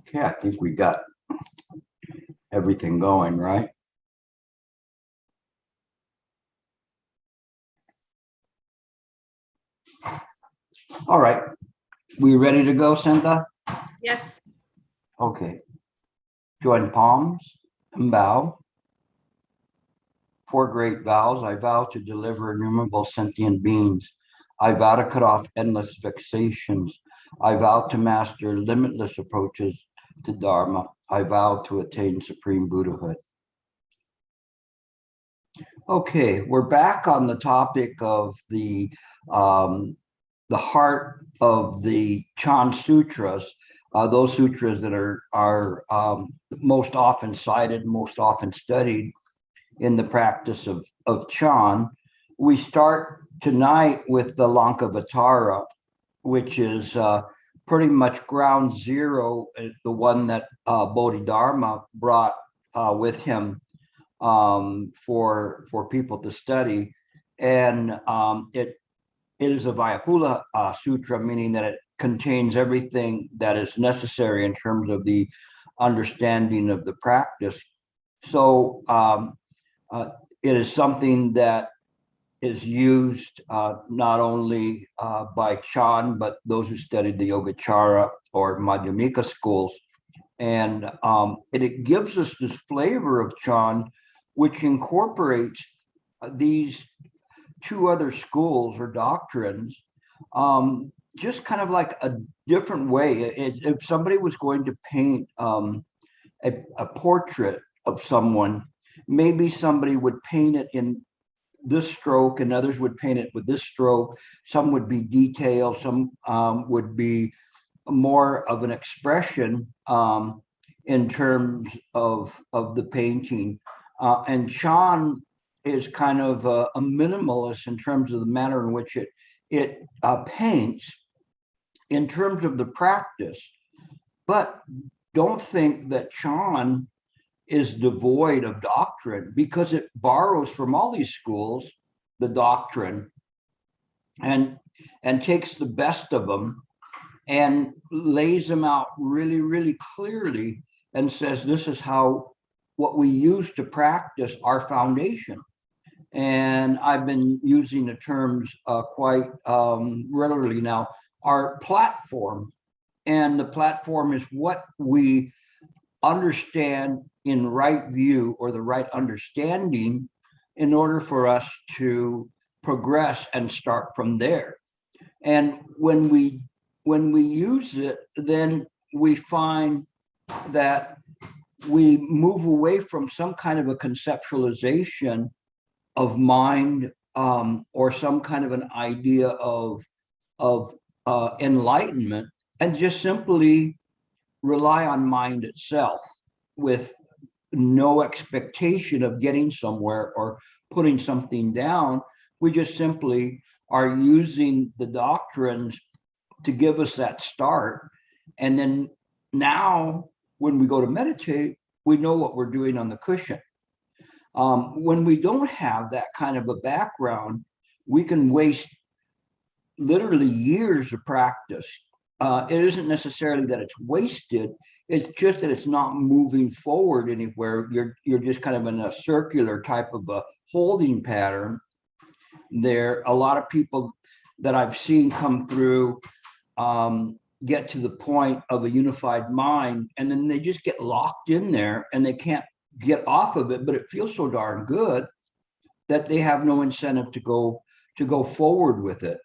Okay, I think we got everything going, right? All right. We ready to go, Santa? Yes. Okay. Join palms and bow. 4 great vows. I vow to deliver innumerable sentient beings. I vow to cut off endless vexations. I vow to master limitless approaches to Dharma. I vow to attain supreme Buddhahood. Okay, we're back on the topic of the heart of the Chan Sutras, those sutras that are most often cited, most often studied in the practice of Chan. We start tonight with the Lanka Vatara, which is pretty much ground zero, the one that Bodhidharma brought with him for people to study. And it is a Vayapula Sutra, meaning that it contains everything that is necessary in terms of the understanding of the practice. So it is something that is used not only by Chan, but those who studied the Yogacara or Madhyamika schools. And it gives us this flavor of Chan, which incorporates these 2 other schools or doctrines, just kind of like a different way. If somebody was going to paint a portrait of someone, maybe somebody would paint it in this stroke and others would paint it with this stroke. Some would be detailed, some would be more of an expression in terms of the painting. And Chan is kind of a minimalist in terms of the manner in which it paints in terms of the practice. But don't think that Chan is devoid of doctrine, because it borrows from all these schools the doctrine and takes the best of them and lays them out really, really clearly and says, this is how what we use to practice our foundation. And I've been using the terms quite regularly now, our platform. And the platform is what we understand in right view, or the right understanding, in order for us to progress and start from there. And when we use it, then we find that we move away from some kind of a conceptualization of mind, or some kind of an idea of enlightenment, and just simply rely on mind itself with no expectation of getting somewhere or putting something down. We just simply are using the doctrines to give us that start. And then now when we go to meditate, we know what we're doing on the cushion. When we don't have that kind of a background, we can waste literally years of practice. It isn't necessarily that it's wasted, it's just that it's not moving forward anywhere. You're just kind of in a circular type of a holding pattern. There, a lot of people that I've seen come through get to the point of a unified mind, and then they just get locked in there and they can't get off of it, but it feels so darn good that they have no incentive to go forward with it.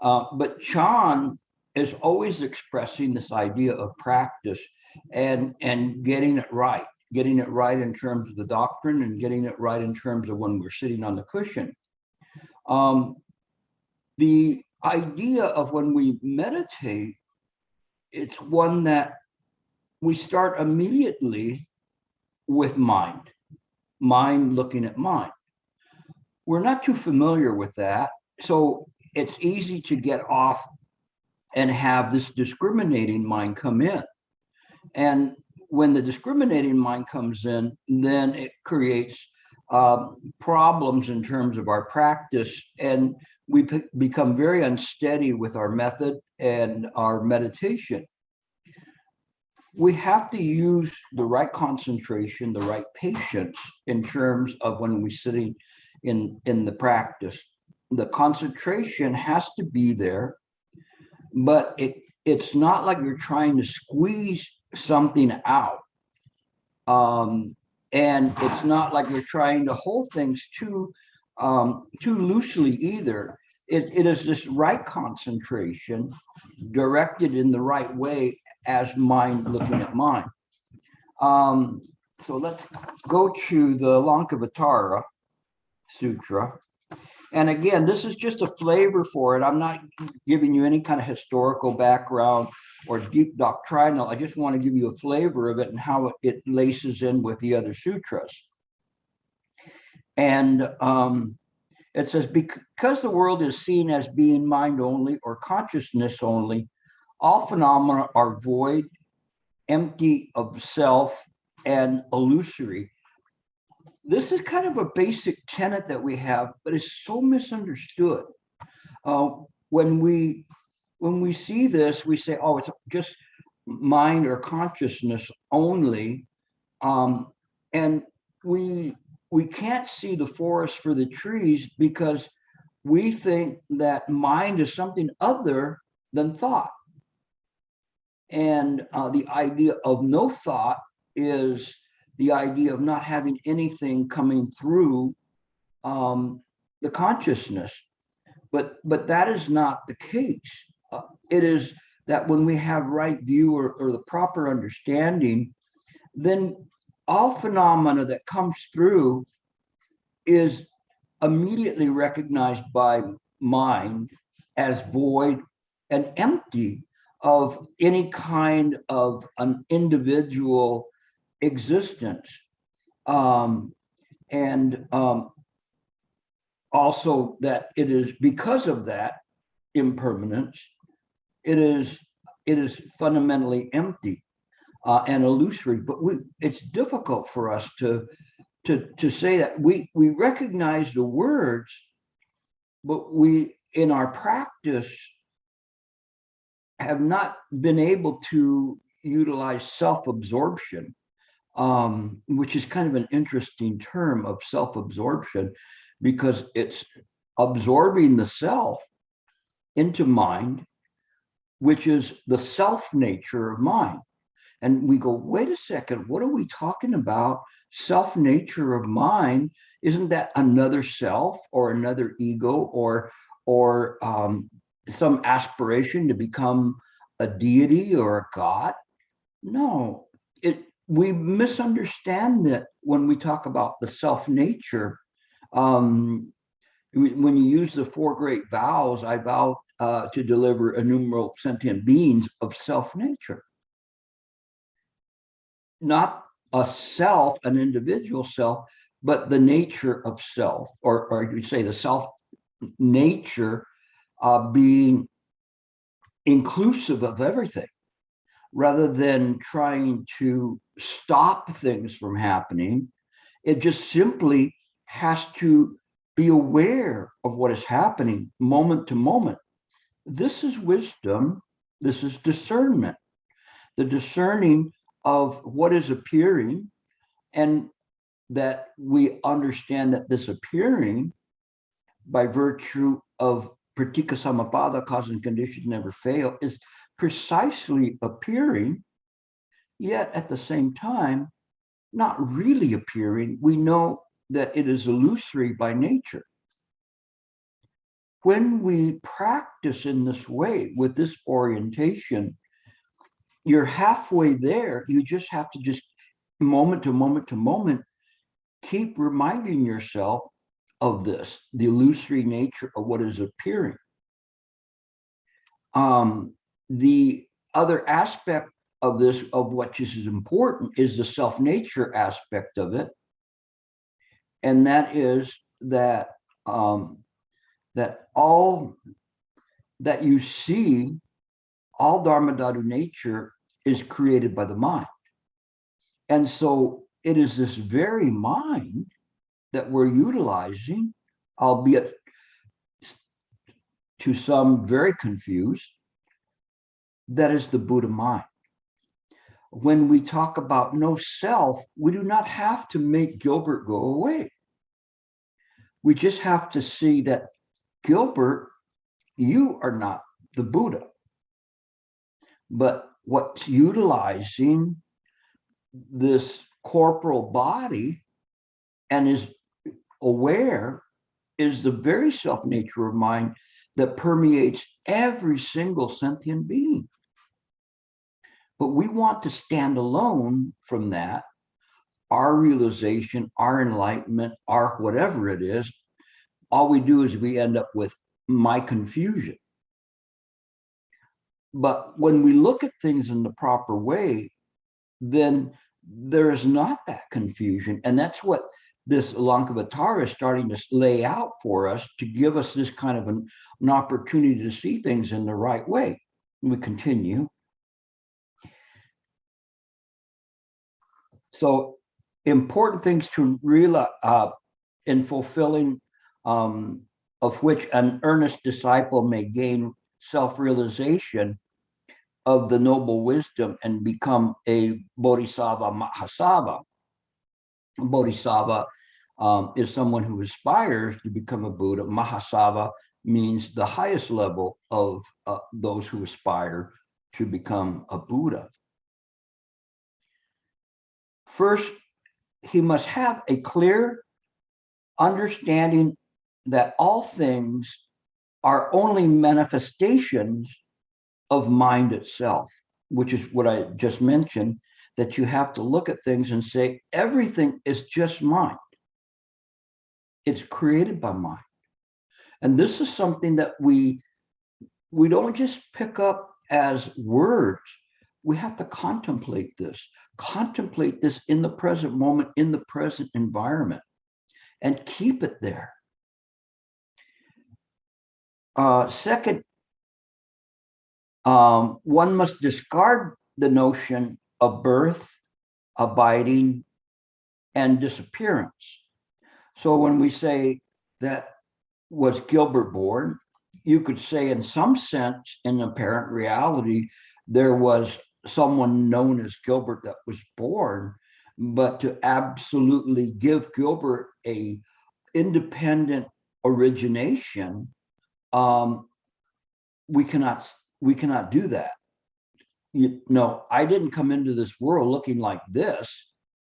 But Chan is always expressing this idea of practice and getting it right in terms of the doctrine, and getting it right in terms of when we're sitting on the cushion. The idea of when we meditate, it's one that we start immediately with mind looking at mind. We're not too familiar with that, so it's easy to get off and have this discriminating mind come in. And when the discriminating mind comes in, then it creates problems in terms of our practice, and we become very unsteady with our method and our meditation. we have to use the right concentration, the right patience in terms of when we're sitting in the practice. The concentration has to be there, but it's not like you're trying to squeeze something out. And it's not like you're trying to hold things too loosely either. It is this right concentration directed in the right way as mind looking at mind. So let's go to the Lanka Vatara Sutra. And again, this is just a flavor for it. I'm not giving you any kind of historical background or deep doctrinal. I just want to give you a flavor of it and how it laces in with the other sutras. And it says, because the world is seen as being mind only or consciousness only, all phenomena are void, empty of self, and illusory. This is kind of a basic tenet that we have, but it's so misunderstood. When we see this, we say, "Oh, it's just mind or consciousness only," and we can't see the forest for the trees because we think that mind is something other than thought. And the idea of no thought is the idea of not having anything coming through the consciousness. But that is not the case. It is that when we have right view or the proper understanding, then all phenomena that comes through is immediately recognized by mind as void and empty of any kind of an individual existence. And also that it is because of that impermanence, it is fundamentally empty and illusory. But it's difficult for us to say that. We recognize the words, but we in our practice have not been able to utilize self-absorption, which is kind of an interesting term of self-absorption, because it's absorbing the self into mind, which is the self nature of mind. And we go, wait a second, what are we talking about? Self nature of mind? Isn't that another self or another ego or some aspiration to become a deity or a god? No, we misunderstand that when we talk about the self nature. When you use the four great vows, I vow to deliver innumerable sentient beings of self nature, not a self, an individual self, but the nature of self, or you say the self nature being inclusive of everything, rather than trying to stop things from happening. It just simply has to be aware of what is happening moment to moment. This is wisdom. This is discernment, the discerning of what is appearing, and that we understand that this appearing, by virtue of pratika samapada, cause and condition never fail, is precisely appearing, yet at the same time, not really appearing. We know that it is illusory by nature. When we practice in this way, with this orientation, you're halfway there. You just have to just moment to moment to moment, keep reminding yourself of this, the illusory nature of what is appearing. The other aspect of this, of what is important, is the self-nature aspect of it. And that is that that all that you see, all Dharma Dhatu nature is created by the mind. And so it is this very mind that we're utilizing, albeit to some very confused, that is the Buddha mind. when we talk about no self, we do not have to make Gilbert go away. We just have to see that, Gilbert, you are not the Buddha. But what's utilizing this corporal body and is aware is the very self-nature of mind that permeates every single sentient being. But we want to stand alone from that. Our realization, our enlightenment, our whatever it is, all we do is we end up with my confusion. But when we look at things in the proper way, then there is not that confusion. And that's what this Lanka Vatara is starting to lay out for us, to give us this kind of an opportunity to see things in the right way. We continue. So important things to realize in fulfilling, of which an earnest disciple may gain self-realization of the noble wisdom and become a Bodhisattva Mahasattva. Bodhisattva is someone who aspires to become a Buddha. Mahasattva means the highest level of those who aspire to become a Buddha. First, he must have a clear understanding that all things are only manifestations of mind itself, which is what I just mentioned, that you have to look at things and say, everything is just mind. It's created by mind. And this is something that we don't just pick up as words. We have to contemplate this in the present moment, in the present environment, and keep it there. Second, one must discard the notion of birth, abiding, and disappearance. So when we say that was Gilbert born, you could say in some sense, in apparent reality, there was someone known as Gilbert that was born, but to absolutely give Gilbert a independent origination, we cannot do that. I didn't come into this world looking like this.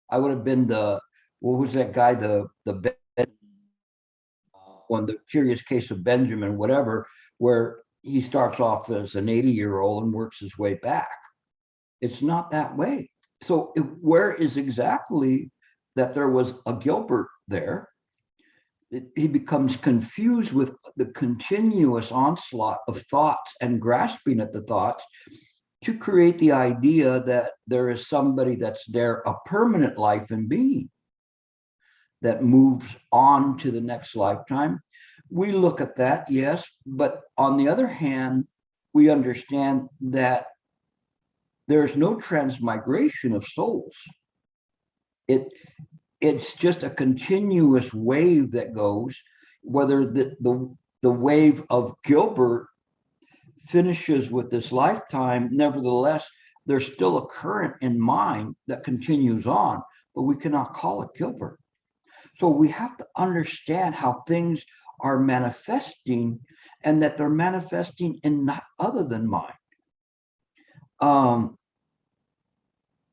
I would have been what was that guy, on the Curious Case of Benjamin, whatever, where he starts off as an 80-year-old and works his way back. It's not that way. So where is exactly that there was a Gilbert there? He becomes confused with the continuous onslaught of thoughts and grasping at the thoughts to create the idea that there is somebody that's there, a permanent life and being that moves on to the next lifetime. We look at that, yes, but on the other hand, we understand that there is no transmigration of souls. It's just a continuous wave that goes, whether the wave of Gilbert finishes with this lifetime, nevertheless, there's still a current in mind that continues on, but we cannot call it Gilbert. So we have to understand how things are manifesting, and that they're manifesting in not other than mind.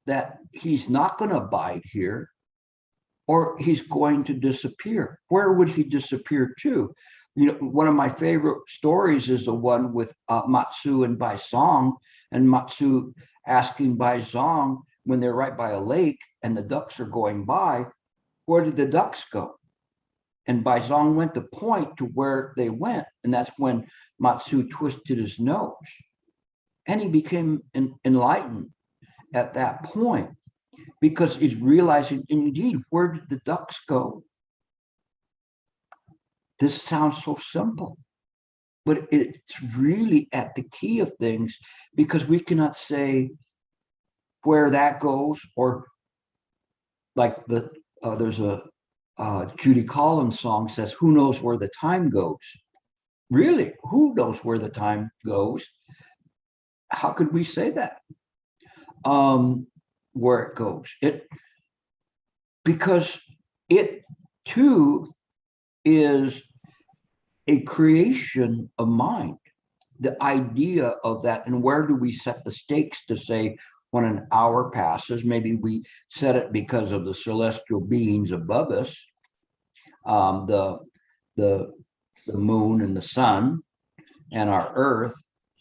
That he's not going to abide here, or he's going to disappear. Where would he disappear to? One of my favorite stories is the one with Matsu and Baizong, and Matsu asking Baizong, when they're right by a lake and the ducks are going by, where did the ducks go? And Baizong went to point to where they went, and that's when Matsu twisted his nose. And he became enlightened at that point, because he's realizing, indeed, where did the ducks go? This sounds so simple, but it's really at the key of things, because we cannot say where that goes, or like there's a Judy Collins song says, who knows where the time goes? Really, who knows where the time goes? How could we say that? where it goes. Because it too is a creation of mind. The idea of that, and where do we set the stakes to say when an hour passes? Maybe we set it because of the celestial beings above us, the moon and the sun and our earth.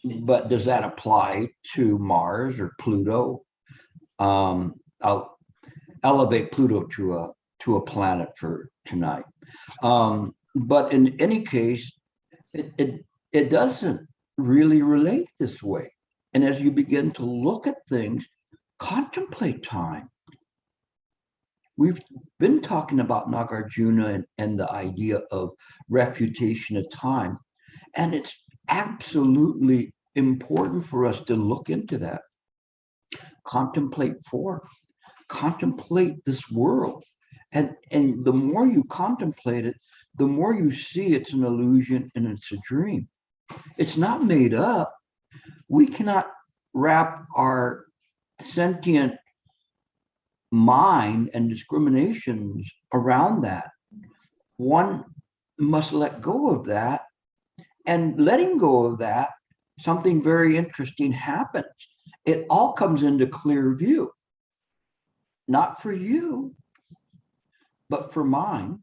But does that apply to Mars or Pluto? I'll elevate Pluto to a planet for tonight. But in any case, it doesn't really relate this way. And as you begin to look at things, contemplate time. We've been talking about Nagarjuna and the idea of refutation of time. And it's absolutely important for us to look into that. Contemplate form. Contemplate this world. And the more you contemplate it, the more you see it's an illusion and it's a dream. It's not made up. We cannot wrap our sentient mind and discriminations around that. One must let go of that, and letting go of that, something very interesting happens. It all comes into clear view, not for you, but for mine.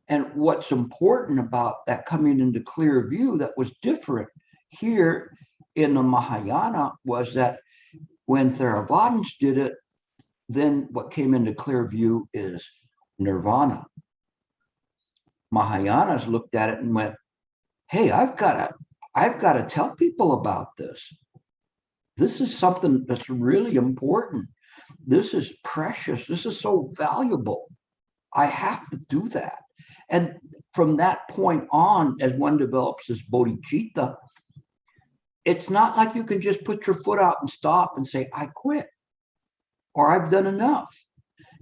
And what's important about that coming into clear view that was different here in the Mahayana was that when Theravadins did it, then what came into clear view is nirvana. Mahayanas looked at it and went, hey, I've got to tell people about this. This is something that's really important. This is precious. This is so valuable. I have to do that. And from that point on, as one develops this bodhicitta, it's not like you can just put your foot out and stop and say, I quit, or I've done enough.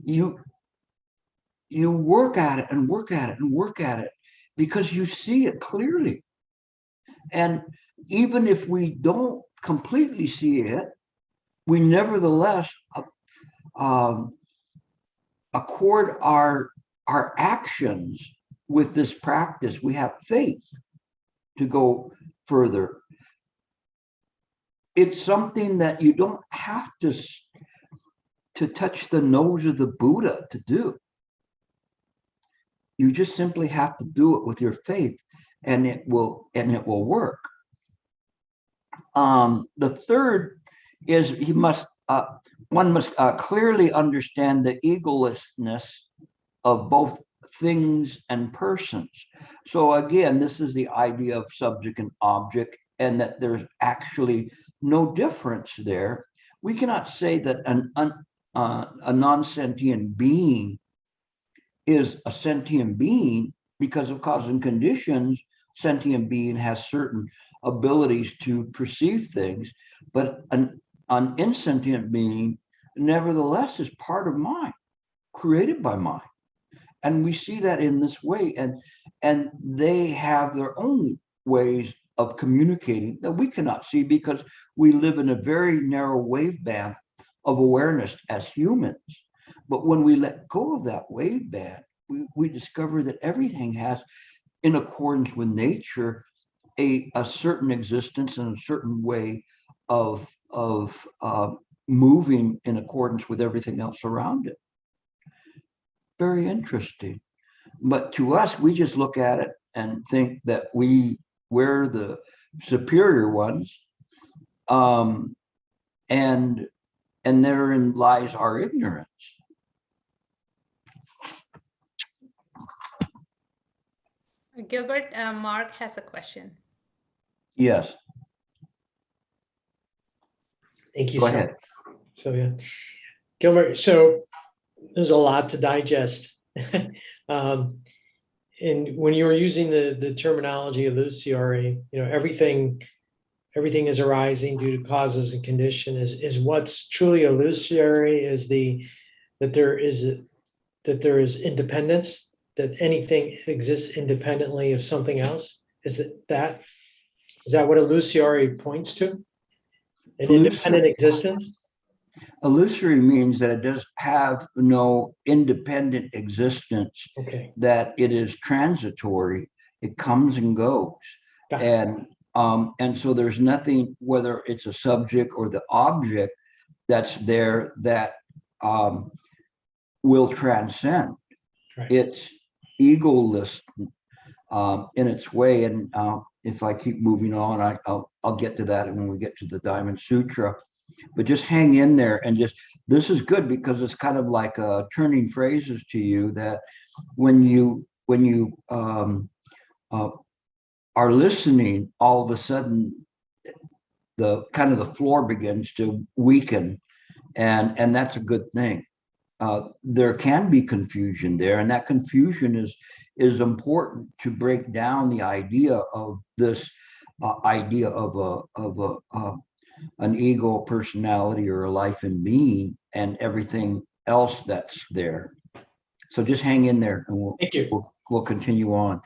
You work at it and work at it and work at it because you see it clearly. And even if we don't completely see it, we nevertheless accord our actions with this practice. We have faith to go further. It's something that you don't have to touch the nose of the Buddha to do. You just simply have to do it with your faith, and it will work. The third is one must clearly understand the egolessness of both things and persons. So again, this is the idea of subject and object, and that there's actually no difference there. We cannot say that a non-sentient being is a sentient being because of cause and conditions. Sentient being has certain abilities to perceive things, but an insentient being nevertheless is part of mind, created by mind. And we see that in this way, and they have their own ways of communicating that we cannot see because we live in a very narrow wave band of awareness as humans. But when we let go of that wave band, we discover that everything has, in accordance with nature, a certain existence and a certain way of moving in accordance with everything else around it. Very interesting. But to us, we just look at it and think that we're the superior ones, and therein lies our ignorance. Gilbert, Mark has a question. Yes. Thank you. Go ahead. So yeah, Gilbert. So there's a lot to digest, and when you were using the terminology illusory, everything is arising due to causes and condition. Is what's truly illusory is that there is independence, that anything exists independently of something else. Is that what illusory points to? An independent existence? Illusory means that it does have no independent existence, Okay. that it is transitory. It comes and goes. Got it. And so there's nothing, whether it's a subject or the object that's there, that will transcend. Right. It's egoless in its way. And if I keep moving on, I'll get to that when we get to the Diamond Sutra. But just hang in there, and just, this is good because it's kind of like turning phrases to you, that when you are listening, all of a sudden the kind of the floor begins to weaken, and that's a good thing. There can be confusion there, and that confusion is important to break down the idea of this idea of an ego, personality, or a life and being, and everything else that's there. So just hang in there, and Thank you. we'll continue on.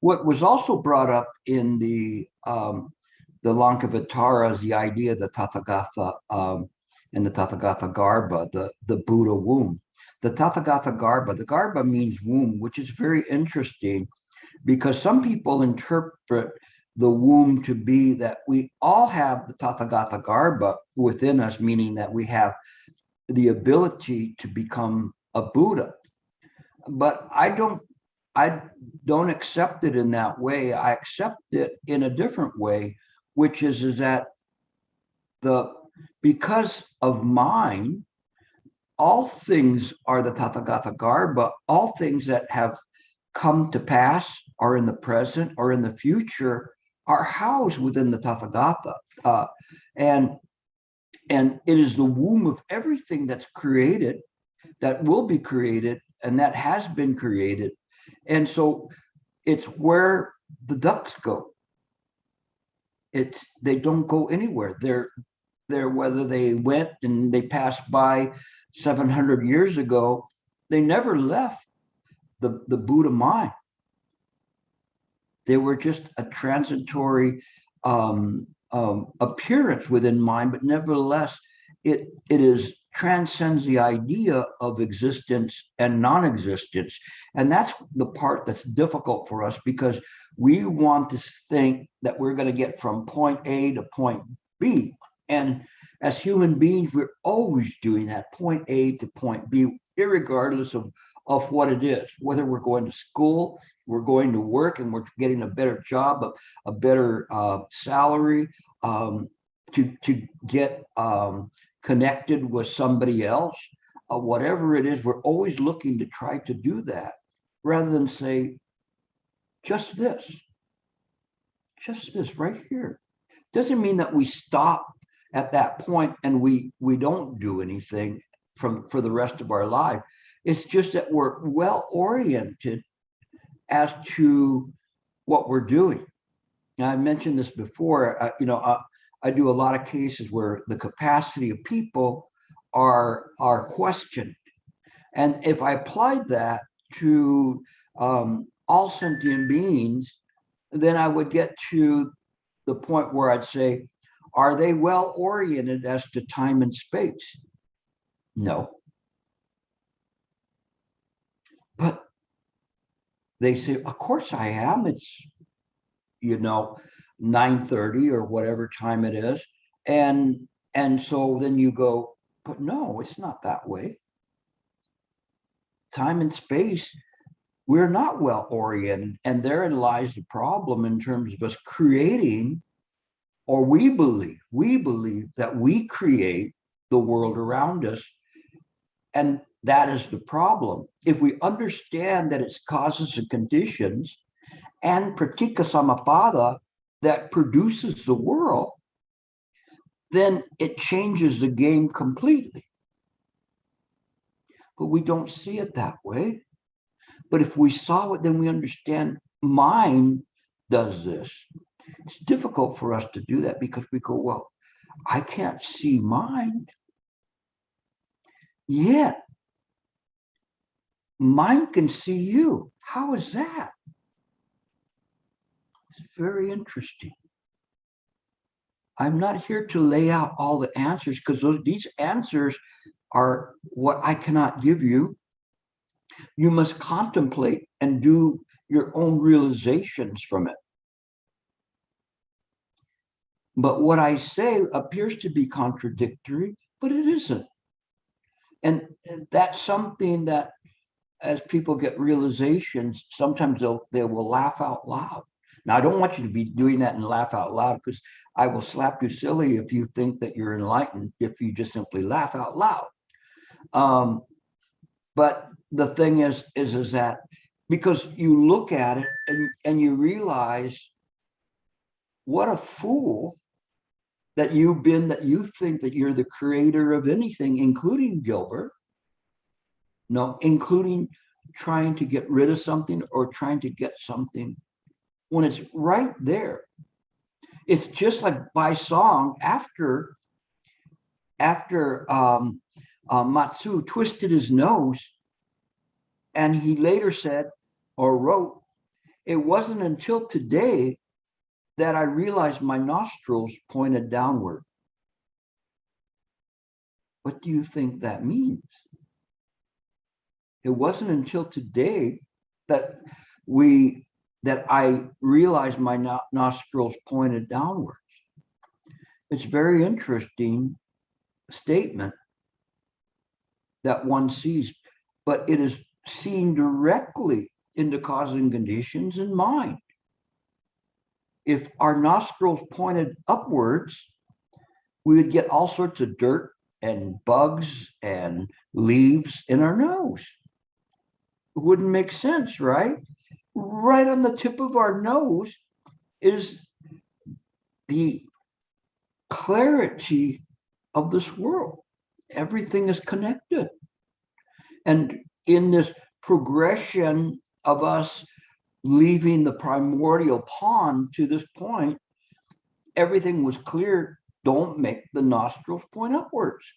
What was also brought up in the Lanka Vatara is the idea of the Tathagatha and the Tathagatha Garbha, the Buddha womb. The Tathagatha Garbha, the Garbha means womb, which is very interesting because some people interpret the womb to be that we all have the Tathagatha Garbha within us, meaning that we have the ability to become a Buddha. But I don't accept it in that way. I accept it in a different way, which is that because of mind, all things are the Tathagatha Garbha. All things that have come to pass, are in the present or in the future, are housed within the Tathagatha. And it is the womb of everything that's created, that will be created, and that has been created. And so it's where the ducks go. They don't go anywhere. They're whether they went and they passed by 700 years ago, they never left the Buddha mind. They were just a transitory appearance within mind, but nevertheless, it transcends the idea of existence and non-existence. And that's the part that's difficult for us, because we want to think that we're going to get from point A to point B. And as human beings, we're always doing that, point A to point B, irregardless of what it is, whether we're going to school, we're going to work, and we're getting a better job, a better salary, to get connected with somebody else, whatever it is, we're always looking to try to do that, rather than say, just this right here. Doesn't mean that we stop at that point and we don't do anything for the rest of our life. It's just that we're well oriented as to what we're doing. Now, I mentioned this before. I do a lot of cases where the capacity of people are questioned, and if I applied that to all sentient beings, then I would get to the point where I'd say, are they well oriented as to time and space? No. But they say, of course I am. It's 9:30 or whatever time it is, and so then you go, but no, it's not that way. Time and space, we're not well oriented, and therein lies the problem in terms of us creating, or we believe that we create the world around us, and that is the problem. If we understand that it's causes and conditions and pratika samappada that produces the world, then it changes the game completely. But we don't see it that way. But if we saw it, then we understand mind does this. It's difficult for us to do that because we go, well, I can't see mind. Yet, mine can see you. How is that? It's very interesting. I'm not here to lay out all the answers because these answers are what I cannot give you. You must contemplate and do your own realizations from it. But what I say appears to be contradictory, but it isn't. And that's something that as people get realizations, sometimes they will laugh out loud. Now, I don't want you to be doing that and laugh out loud, because I will slap you silly if you think that you're enlightened, if you just simply laugh out loud. But the thing is that because you look at it and you realize what a fool that you've been, that you think that you're the creator of anything, including Gilbert. No, including trying to get rid of something or trying to get something when it's right there. It's just like by song, after Matsu twisted his nose, and he later said or wrote, "It wasn't until today that I realized my nostrils pointed downward." What do you think that means? It wasn't until today that I realized my nostrils pointed downwards. It's very interesting statement that one sees, but it is seen directly into causing conditions in mind. If our nostrils pointed upwards, we would get all sorts of dirt and bugs and leaves in our nose. It wouldn't make sense, right? Right on the tip of our nose is the clarity of this world. Everything is connected. And in this progression of us leaving the primordial pond to this point, everything was clear. Don't make the nostrils point upwards.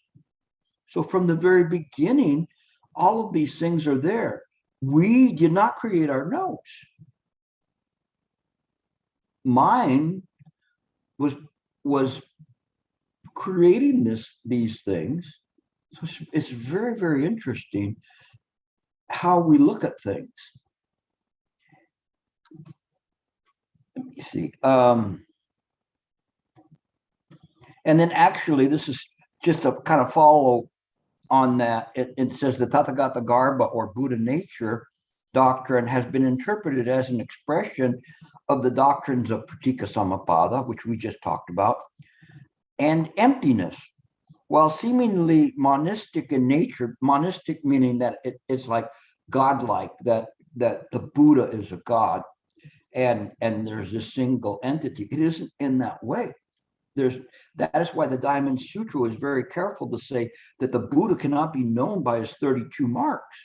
So from the very beginning, all of these things are there. We did not create our nose. Mind was creating these things. So it's very, very interesting how we look at things. Let me see. And then actually, this is just a kind of follow on that. It says the Tathagatha Garba, or Buddha nature doctrine, has been interpreted as an expression of the doctrines of Pratika Samappada, which we just talked about, and emptiness. While seemingly monistic in nature, monistic meaning that it's like godlike, that the Buddha is a god, and there's a single entity. It isn't in that way. That is why the Diamond Sutra is very careful to say that the Buddha cannot be known by his 32 marks.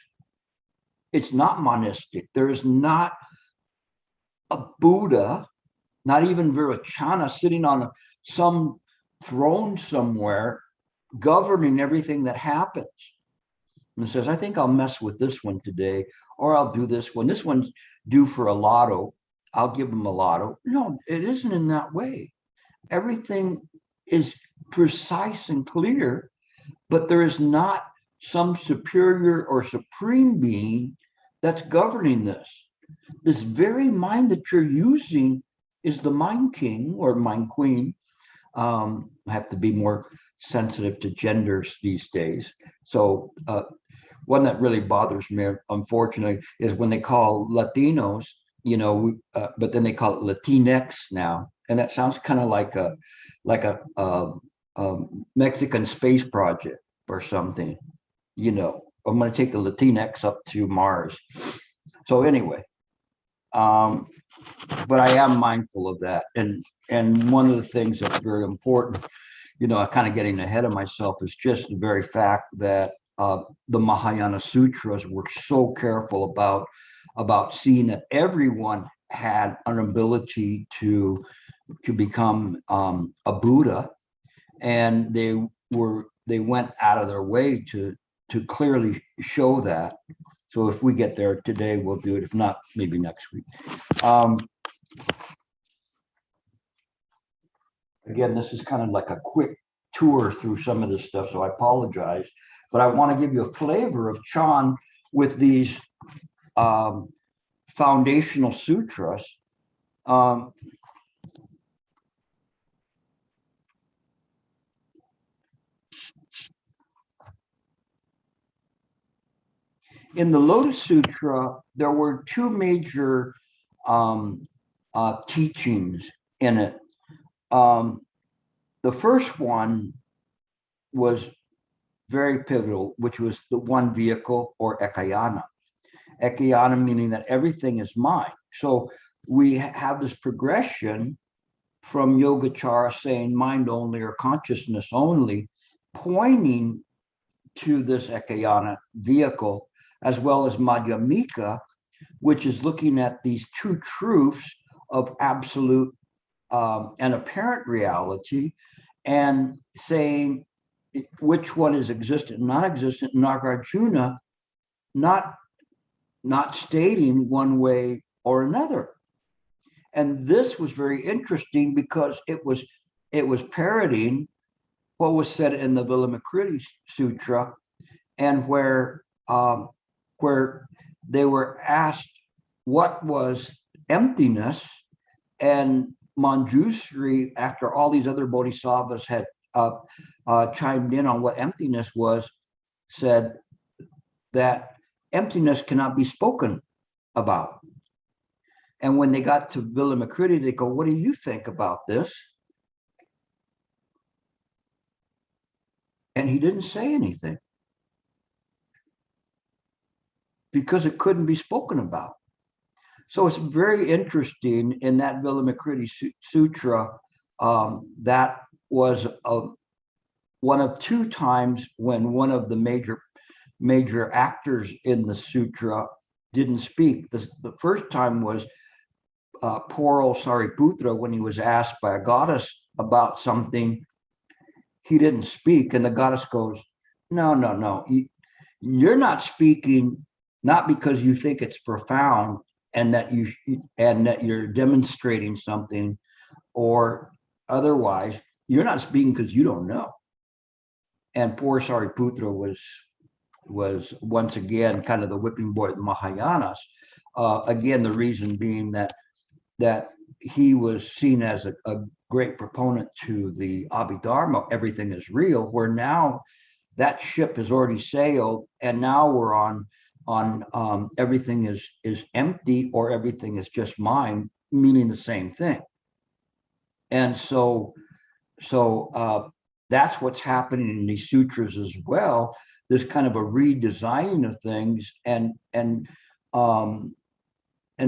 It's not monistic. There is not a Buddha, not even Virachana, sitting on some throne somewhere governing everything that happens. And says, I think I'll mess with this one today, or I'll do this one. This one's due for a lotto. I'll give them a lotto. No, it isn't in that way. Everything is precise and clear, but there is not some superior or supreme being that's governing this. This very mind that you're using is the mind king or mind queen. I have to be more sensitive to genders these days. So one that really bothers me, unfortunately, is when they call Latinos, but then they call it Latinx now. And that sounds kind of like a Mexican space project or something. I'm going to take the Latinx up to Mars. So anyway, but I am mindful of that. And one of the things that's very important, kind of getting ahead of myself, is just the very fact that the Mahayana Sutras were so careful about seeing that everyone had an ability to become a Buddha, and they went out of their way to to clearly show that. So if we get there today, we'll do it. If not, maybe next week. Again, this is kind of like a quick tour through some of this stuff, so I apologize. But I want to give you a flavor of Chan with these foundational sutras. In the Lotus Sutra, there were two major teachings in it. The first one was very pivotal, which was the one vehicle, or ekayana. Ekayana meaning that everything is mine. So we have this progression from Yogacara saying mind only or consciousness only, pointing to this ekayana vehicle, as well as Madhyamika, which is looking at these two truths of absolute and apparent reality, and saying which one is existent and non-existent. Nagarjuna not stating one way or another. And this was very interesting because it was parroting what was said in the Vilamakruti Sutra, and where they were asked what was emptiness, and Manjusri, after all these other bodhisattvas had chimed in on what emptiness was, said that emptiness cannot be spoken about. And when they got to Vilamakruti, they go, what do you think about this? And he didn't say anything, because it couldn't be spoken about. So it's very interesting in that Vilamakruti Sutra. That was one of two times when one of the major actors in the sutra didn't speak. The first time was poor old Sariputra, when he was asked by a goddess about something. He didn't speak, and the goddess goes, no, you're not speaking, not because you think it's profound and that you're demonstrating something, or otherwise. You're not speaking because you don't know. And poor Sariputra was once again kind of the whipping boy of the Mahayanas. Again, the reason being that he was seen as a great proponent to the Abhidharma, everything is real, where now that ship has already sailed, and now we're on everything is empty, or everything is just mine, meaning the same thing. And so that's what's happening in these sutras as well. There's kind of a redesigning of things, and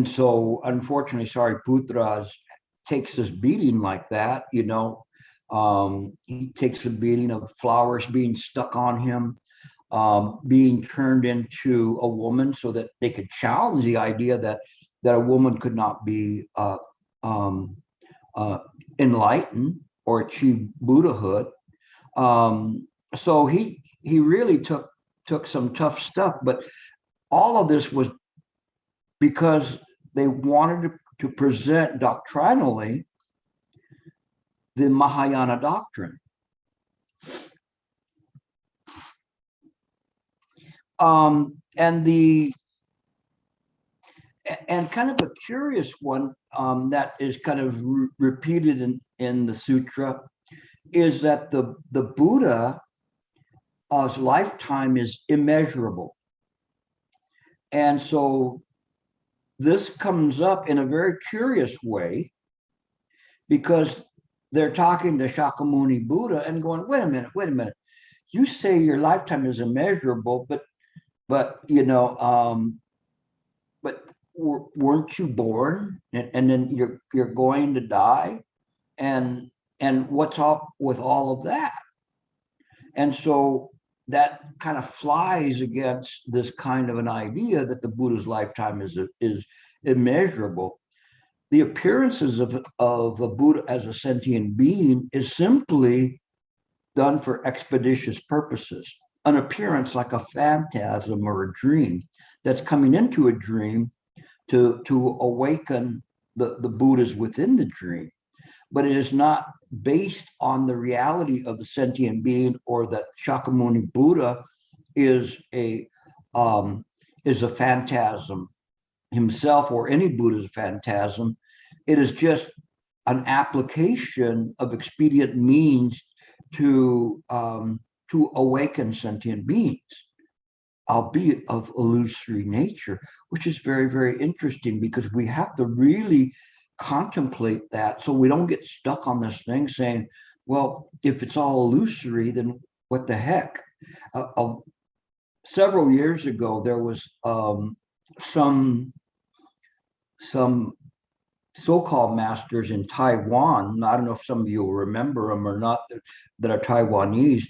so unfortunately Sariputra takes this beating like that. He takes a beating of flowers being stuck on him, being turned into a woman so that they could challenge the idea that a woman could not be enlightened or achieve Buddhahood. So he really took some tough stuff, but all of this was because they wanted to present doctrinally the Mahayana doctrine. And kind of a curious one that is kind of repeated in the sutra is that the Buddha's lifetime is immeasurable. And so this comes up in a very curious way, because they're talking to Shakyamuni Buddha and going, wait a minute. You say your lifetime is immeasurable, but weren't you born, and then you're going to die, and what's up with all of that? And so that kind of flies against this kind of an idea that the Buddha's lifetime is immeasurable. The appearances of a Buddha as a sentient being is simply done for expeditious purposes. an appearance like a phantasm or a dream that's coming into a dream to awaken the Buddhas within the dream. But it is not based on the reality of the sentient being, or that Shakyamuni Buddha is a phantasm himself, or any Buddha's phantasm. It is just an application of expedient means to awaken sentient beings, albeit of illusory nature, which is very, very interesting, because we have to really contemplate that, so we don't get stuck on this thing saying, well, if it's all illusory, then what the heck? Several years ago, there was some so-called masters in Taiwan. I don't know if some of you will remember them or not, that are Taiwanese,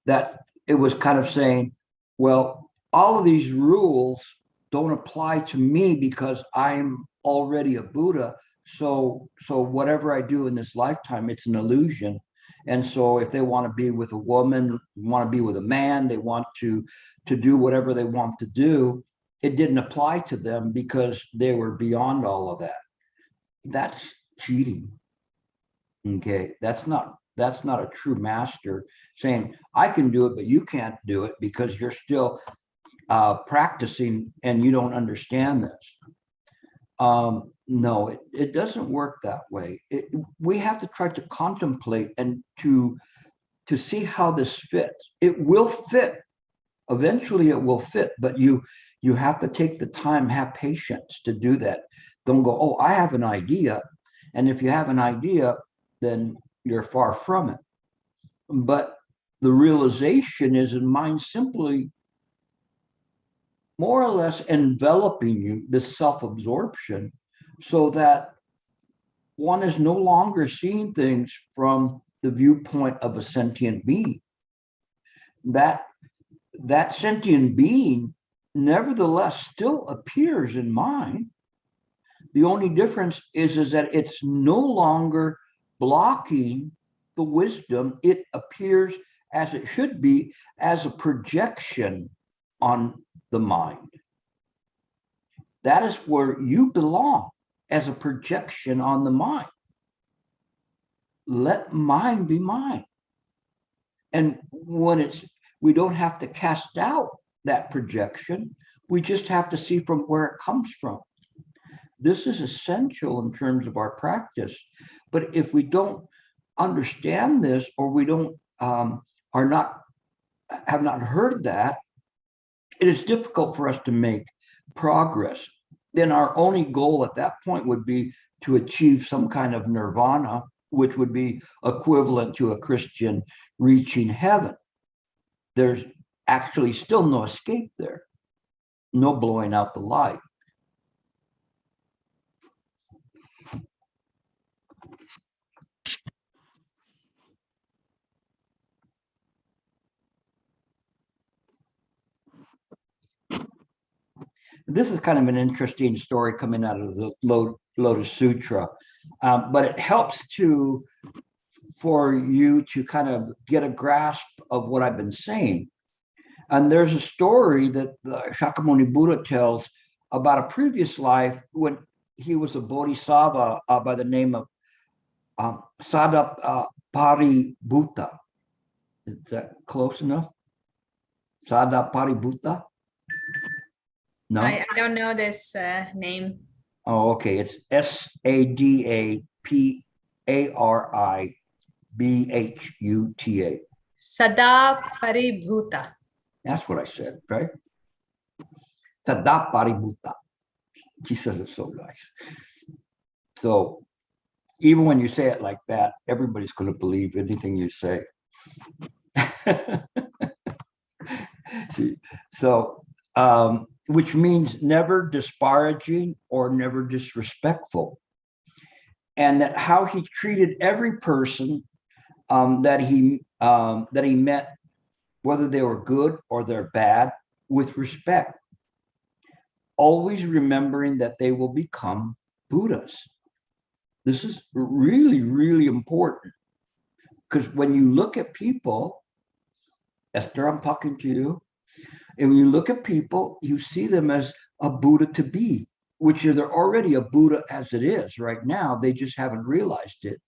that it was kind of saying, well, all of these rules don't apply to me because I'm already a Buddha. So whatever I do in this lifetime, it's an illusion. And so if they want to be with a woman, want to be with a man, they want to do whatever they want to do, it didn't apply to them because they were beyond all of that. That's cheating. Okay, that's not a true master saying, I can do it, but you can't do it because you're still practicing and you don't understand this. No, it doesn't work that way. We have to try to contemplate and to see how this fits. It will fit. Eventually it will fit, but you have to take the time, have patience to do that. Don't go, oh, I have an idea. And if you have an idea, then you're far from it. But the realization is in mind simply more or less enveloping you, this self-absorption, so that one is no longer seeing things from the viewpoint of a sentient being. That sentient being nevertheless still appears in mind. The only difference is that it's no longer blocking the wisdom. It appears as it should be, as a projection on the mind. That is where you belong, as a projection on the mind. Let mind be mind. And when we don't have to cast out that projection, we just have to see from where it comes from. This is essential in terms of our practice. But if we don't understand this, or we don't have not heard that, it is difficult for us to make progress. Then our only goal at that point would be to achieve some kind of nirvana, which would be equivalent to a Christian reaching heaven. There's actually still no escape there, no blowing out the light. This is kind of an interesting story coming out of the Lotus Sutra, but it helps for you to kind of get a grasp of what I've been saying. And there's a story that the Shakyamuni Buddha tells about a previous life when he was a Bodhisattva by the name of Sadaparibuddha. Is that close enough? Sadaparibuddha? No, I don't know this name. Oh, okay. It's Sadaparibhuta. Sadaparibhuta. That's what I said, right? Sadaparibhuta. She says it so nice. So even when you say it like that, everybody's going to believe anything you say. See, so which means never disparaging or never disrespectful, and that how he treated every person that he met, whether they were good or they're bad, with respect, always remembering that they will become Buddhas. This is really, really important, because when you look at people, Esther, I'm talking to you. And when you look at people, you see them as a Buddha to be, which they're already a Buddha as it is right now. They just haven't realized it.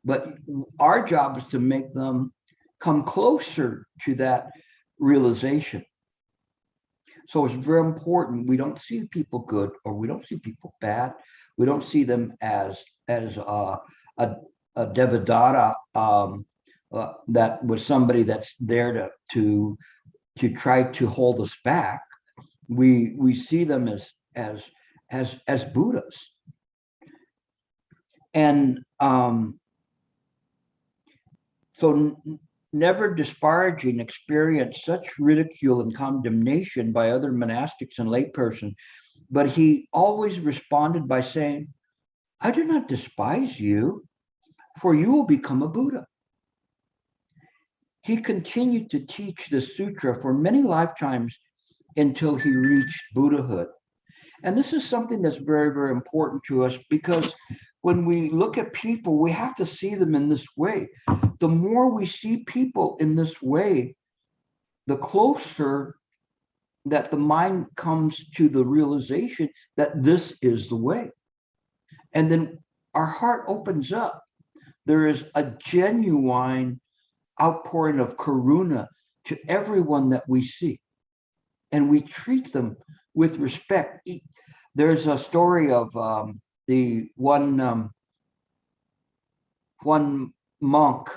But our job is to make them come closer to that realization. So it's very important. We don't see people good or we don't see people bad. We don't see them as a Devadatta that was somebody that's there to try to hold us back. We see them as Buddhas. And so never disparaging experience such ridicule and condemnation by other monastics and layperson, but he always responded by saying, I do not despise you, for you will become a Buddha. He continued to teach the sutra for many lifetimes until he reached Buddhahood. And this is something that's very, very important to us, because when we look at people, we have to see them in this way. The more we see people in this way, the closer that the mind comes to the realization that this is the way. And then our heart opens up. There is a genuine outpouring of karuna to everyone that we see. And we treat them with respect. There's a story of the one monk.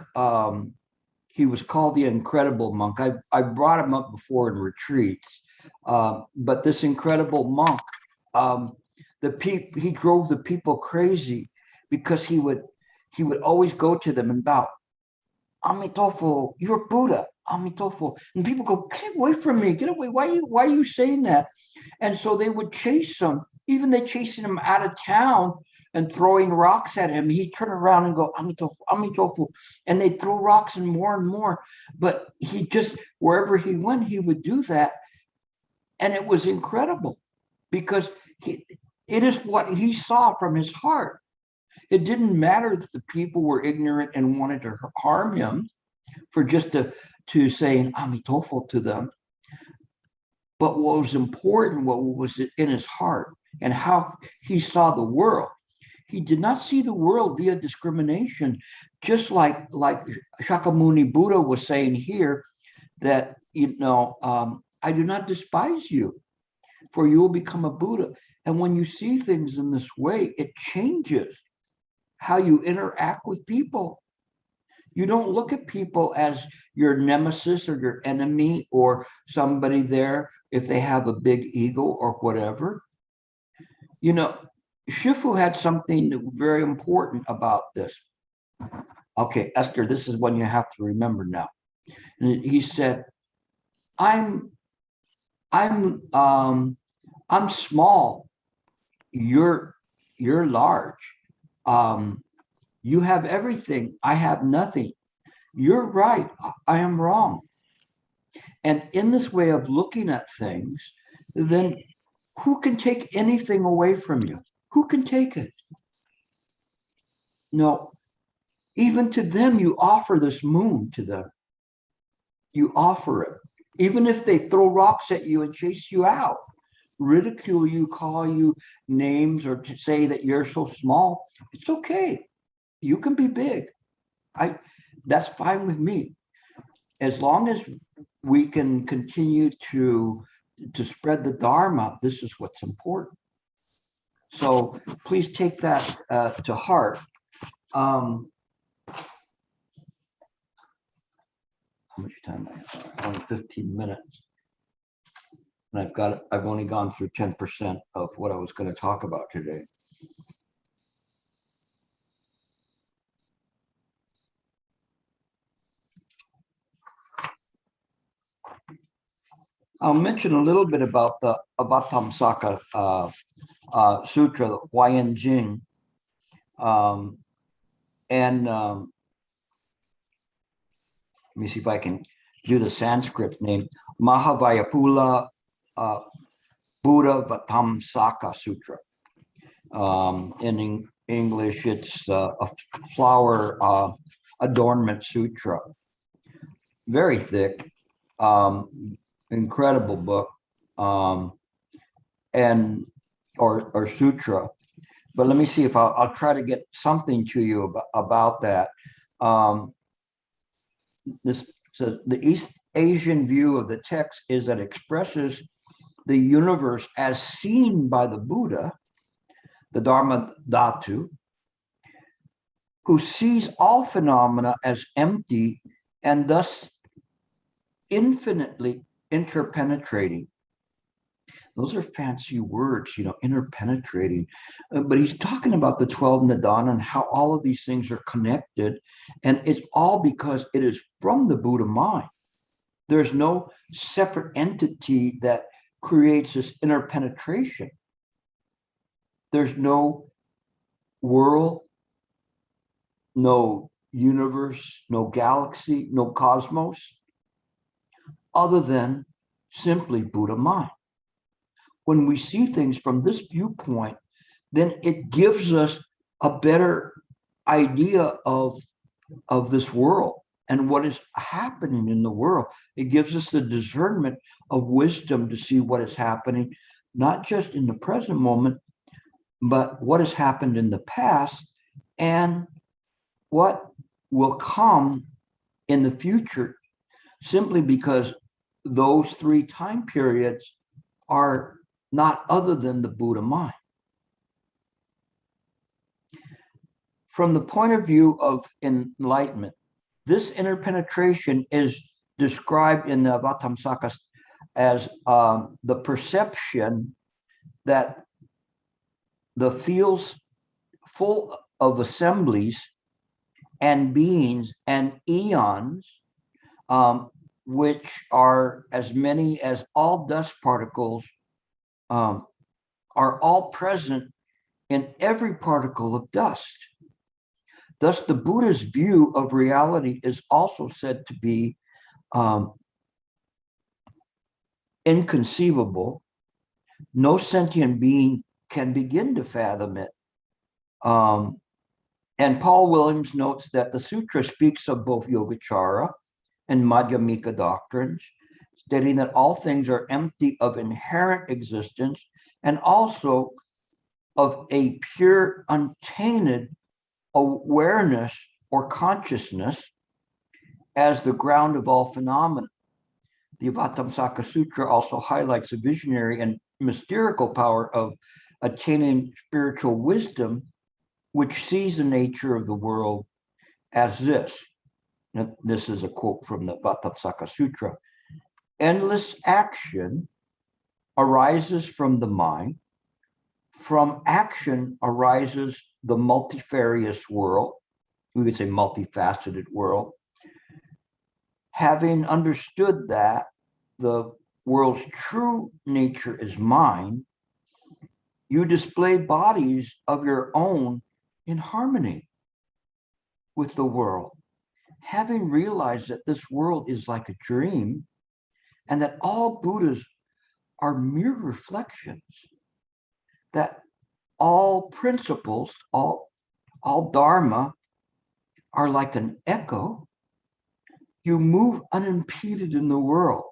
He was called the Incredible Monk. I brought him up before in retreats, but this incredible monk, he drove the people crazy because he would always go to them and bow, Amitofo, you're Buddha, Amitofo. And people go, get away from me, get away. Why are you saying that? And so they would chase him. Even they chasing him out of town and throwing rocks at him. He'd turn around and go, Amitofo, Amitofo. And they'd throw rocks and more. But he just, wherever he went, he would do that. And it was incredible because it is what he saw from his heart. It didn't matter that the people were ignorant and wanted to harm him for just to say Amitofo to them. But what was important, what was in his heart and how he saw the world. He did not see the world via discrimination, just like Shakyamuni Buddha was saying here that, I do not despise you, for you will become a Buddha. And when you see things in this way, it changes how you interact with people. You don't look at people as your nemesis or your enemy or somebody there if they have a big ego or whatever. Shifu had something very important about this. Okay, Esther, this is one you have to remember now. And he said, I'm small. You're large. You have everything. I have nothing. You're right. I am wrong. And in this way of looking at things, then who can take anything away from you? Who can take it? No. Even to them, you offer this moon to them. You offer it. Even if they throw rocks at you and chase you out, ridicule you, call you names, or to say that you're so small, it's okay. You can be big. That's fine with me. As long as we can continue to spread the Dharma, this is what's important. So please take that to heart. How much time I have? Only 15 minutes. And I've only gone through 10% of what I was going to talk about today. I'll mention a little bit about the Avattamsaka Sutra, the Huayan Jing. Let me see if I can do the Sanskrit name. Mahavayapula Buddha Vattamsaka Sutra. In English, it's a flower adornment sutra. Very thick. Incredible book, and or sutra. But let me see if I'll try to get something to you about that. This says the East Asian view of the text is that expresses the universe as seen by the Buddha, the Dharma Dhatu, who sees all phenomena as empty and thus infinitely interpenetrating. Those are fancy words, interpenetrating. But he's talking about the 12 Nidana and how all of these things are connected. And it's all because it is from the Buddha mind. There's no separate entity that creates this interpenetration. There's no world, no universe, no galaxy, no cosmos, other than simply Buddha mind. When we see things from this viewpoint, then it gives us a better idea of this world and what is happening in the world. It gives us the discernment of wisdom to see what is happening, not just in the present moment, but what has happened in the past and what will come in the future, simply because those three time periods are not other than the Buddha mind. From the point of view of enlightenment, this interpenetration is described in the Vatamsaka as the perception that the fields full of assemblies and beings and eons, which are as many as all dust particles, are all present in every particle of dust. Thus, the Buddha's view of reality is also said to be inconceivable. No sentient being can begin to fathom it. And Paul Williams notes that the sutra speaks of both Yogacara and Madhyamika doctrines, stating that all things are empty of inherent existence and also of a pure, untainted awareness or consciousness as the ground of all phenomena. The Vatamsaka Sutra also highlights the visionary and mystical power of attaining spiritual wisdom, which sees the nature of the world as this. Now, this is a quote from the Vatamsaka Sutra. Endless action arises from the mind. From action arises the multifarious world. We could say multifaceted world. Having understood that the world's true nature is mind, you display bodies of your own in harmony with the world. Having realized that this world is like a dream and that all Buddhas are mere reflections, that all principles, all Dharma are like an echo, you move unimpeded in the world.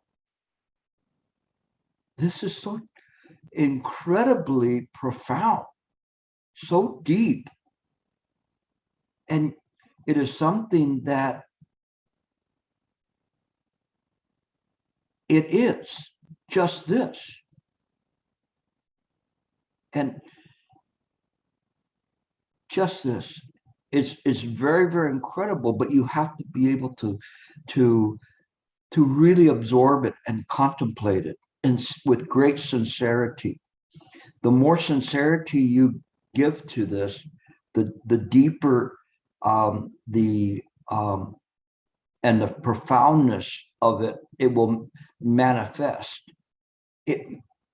This is so incredibly profound, so deep. And it is something that it is just this. And just this. It's very, very incredible, but you have to be able to really absorb it and contemplate it and with great sincerity. The more sincerity you give to this, the deeper and the profoundness of it, it will manifest.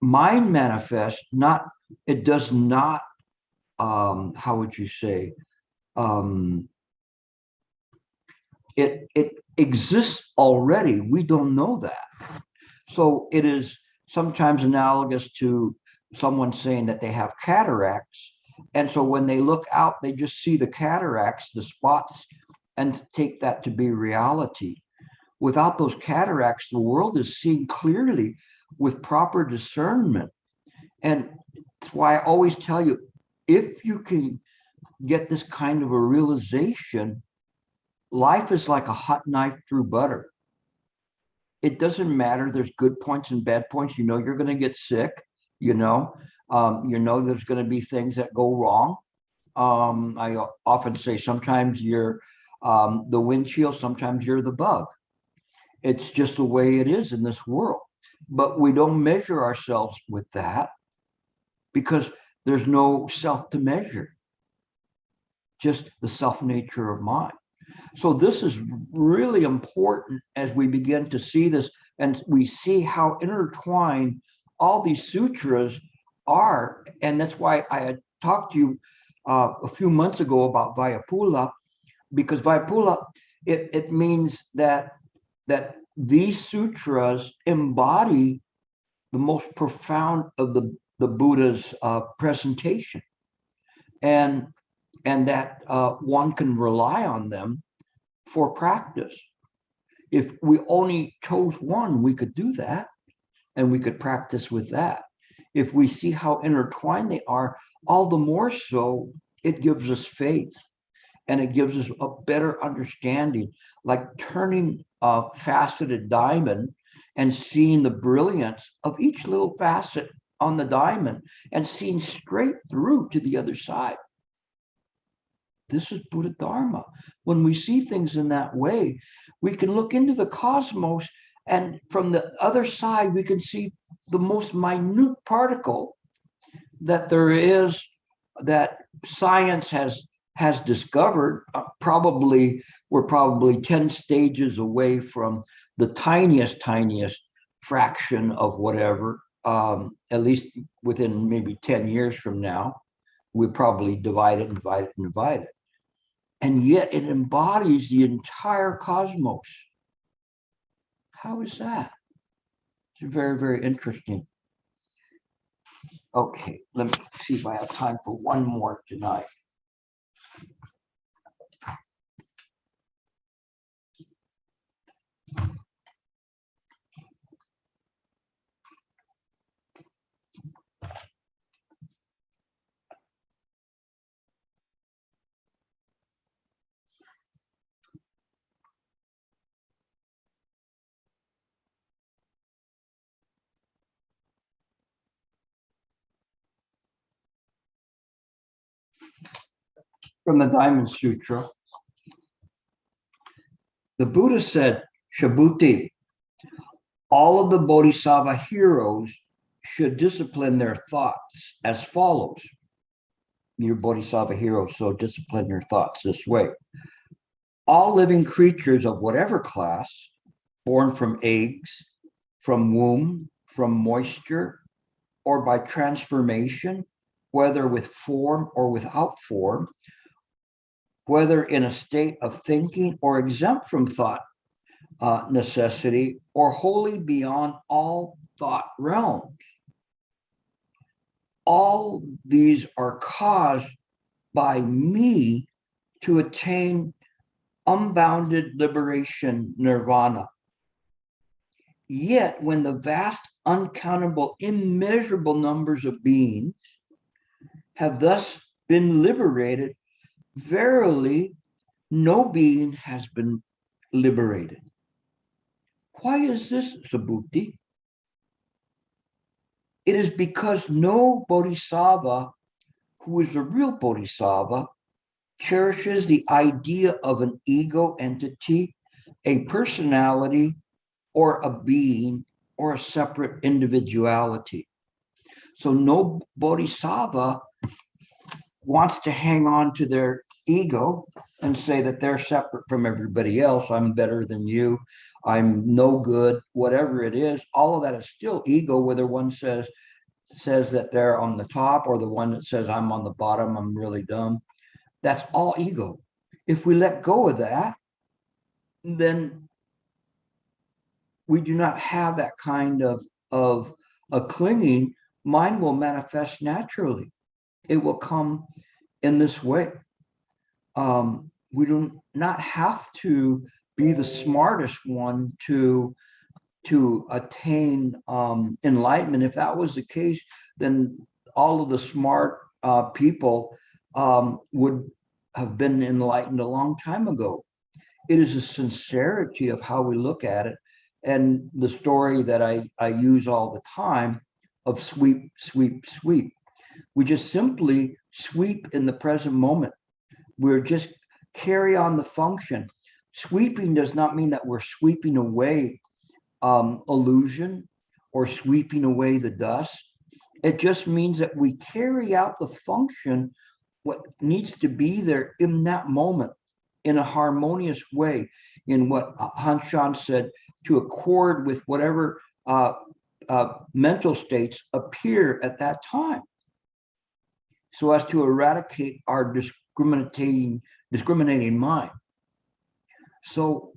Mind manifests, it does not, how would you say, it exists already. We don't know that. So it is sometimes analogous to someone saying that they have cataracts. And so when they look out, they just see the cataracts, the spots, and take that to be reality. without those cataracts, the world is seen clearly with proper discernment. And that's why I always tell you, if you can get this kind of a realization, life is like a hot knife through butter. It doesn't matter. There's good points and bad points. You know, you're going to get sick. You know there's going to be things that go wrong. I often say sometimes you're the windshield, sometimes you're the bug. It's just the way it is in this world. But we don't measure ourselves with that because there's no self to measure, just the self nature of mind. So this is really important as we begin to see this, and we see how intertwined all these sutras are. And that's why I had talked to you a few months ago about Vayapula, because Vayapula, it means that these sutras embody the most profound of the Buddha's presentation, and that one can rely on them for practice. If we only chose one, we could do that, and we could practice with that. If we see how intertwined they are, all the more so, it gives us faith, and it gives us a better understanding, like turning a faceted diamond and seeing the brilliance of each little facet on the diamond and seeing straight through to the other side. This is Buddha Dharma. When we see things in that way, we can look into the cosmos, and from the other side, we can see the most minute particle that there is, that science has discovered. We're probably 10 stages away from the tiniest fraction of whatever, at least within maybe 10 years from now. We probably divide it. And yet it embodies the entire cosmos. How is that? It's very, very interesting. Okay, let me see if I have time for one more tonight. From the Diamond Sutra, the Buddha said, Shabhuti, all of the Bodhisattva heroes should discipline their thoughts as follows. You're Bodhisattva heroes, so discipline your thoughts this way. All living creatures of whatever class, born from eggs, from womb, from moisture, or by transformation, whether with form or without form, whether in a state of thinking or exempt from thought necessity, or wholly beyond all thought realms. All these are caused by me to attain unbounded liberation, nirvana. Yet when the vast, uncountable, immeasurable numbers of beings have thus been liberated, verily, no being has been liberated. Why is this, Subhuti? It is because no bodhisattva, who is a real bodhisattva, cherishes the idea of an ego entity, a personality, or a being, or a separate individuality. So no bodhisattva wants to hang on to their ego and say that they're separate from everybody else. I'm better than you. I'm no good, whatever it is. All of that is still ego, whether one says that they're on the top or the one that says I'm on the bottom, I'm really dumb. That's all ego. If we let go of that, then we do not have that kind of a clinging. Mind will manifest naturally. It will come in this way. We do not have to be the smartest one to attain enlightenment. If that was the case, then all of the smart people would have been enlightened a long time ago. It is a sincerity of how we look at it. And the story that I use all the time of sweep, sweep, sweep. We just simply sweep in the present moment. We're just carry on the function. Sweeping does not mean that we're sweeping away illusion or sweeping away the dust. It just means that we carry out the function, what needs to be there in that moment, in a harmonious way, in what Han Shan said, to accord with whatever mental states appear at that time, so as to eradicate our discriminating mind. So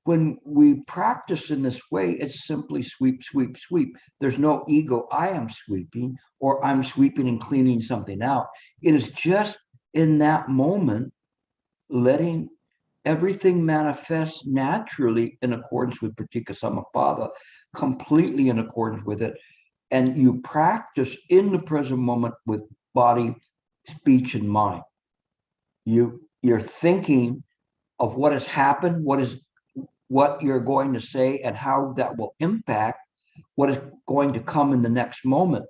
when we practice in this way, it's simply sweep, sweep, sweep. There's no ego, I am sweeping, or I'm sweeping and cleaning something out. It is just in that moment, letting everything manifest naturally in accordance with Pratika Samappada, completely in accordance with it. And you practice in the present moment with body, speech, and mind. You're thinking of what has happened, what you're going to say, and how that will impact what is going to come in the next moment.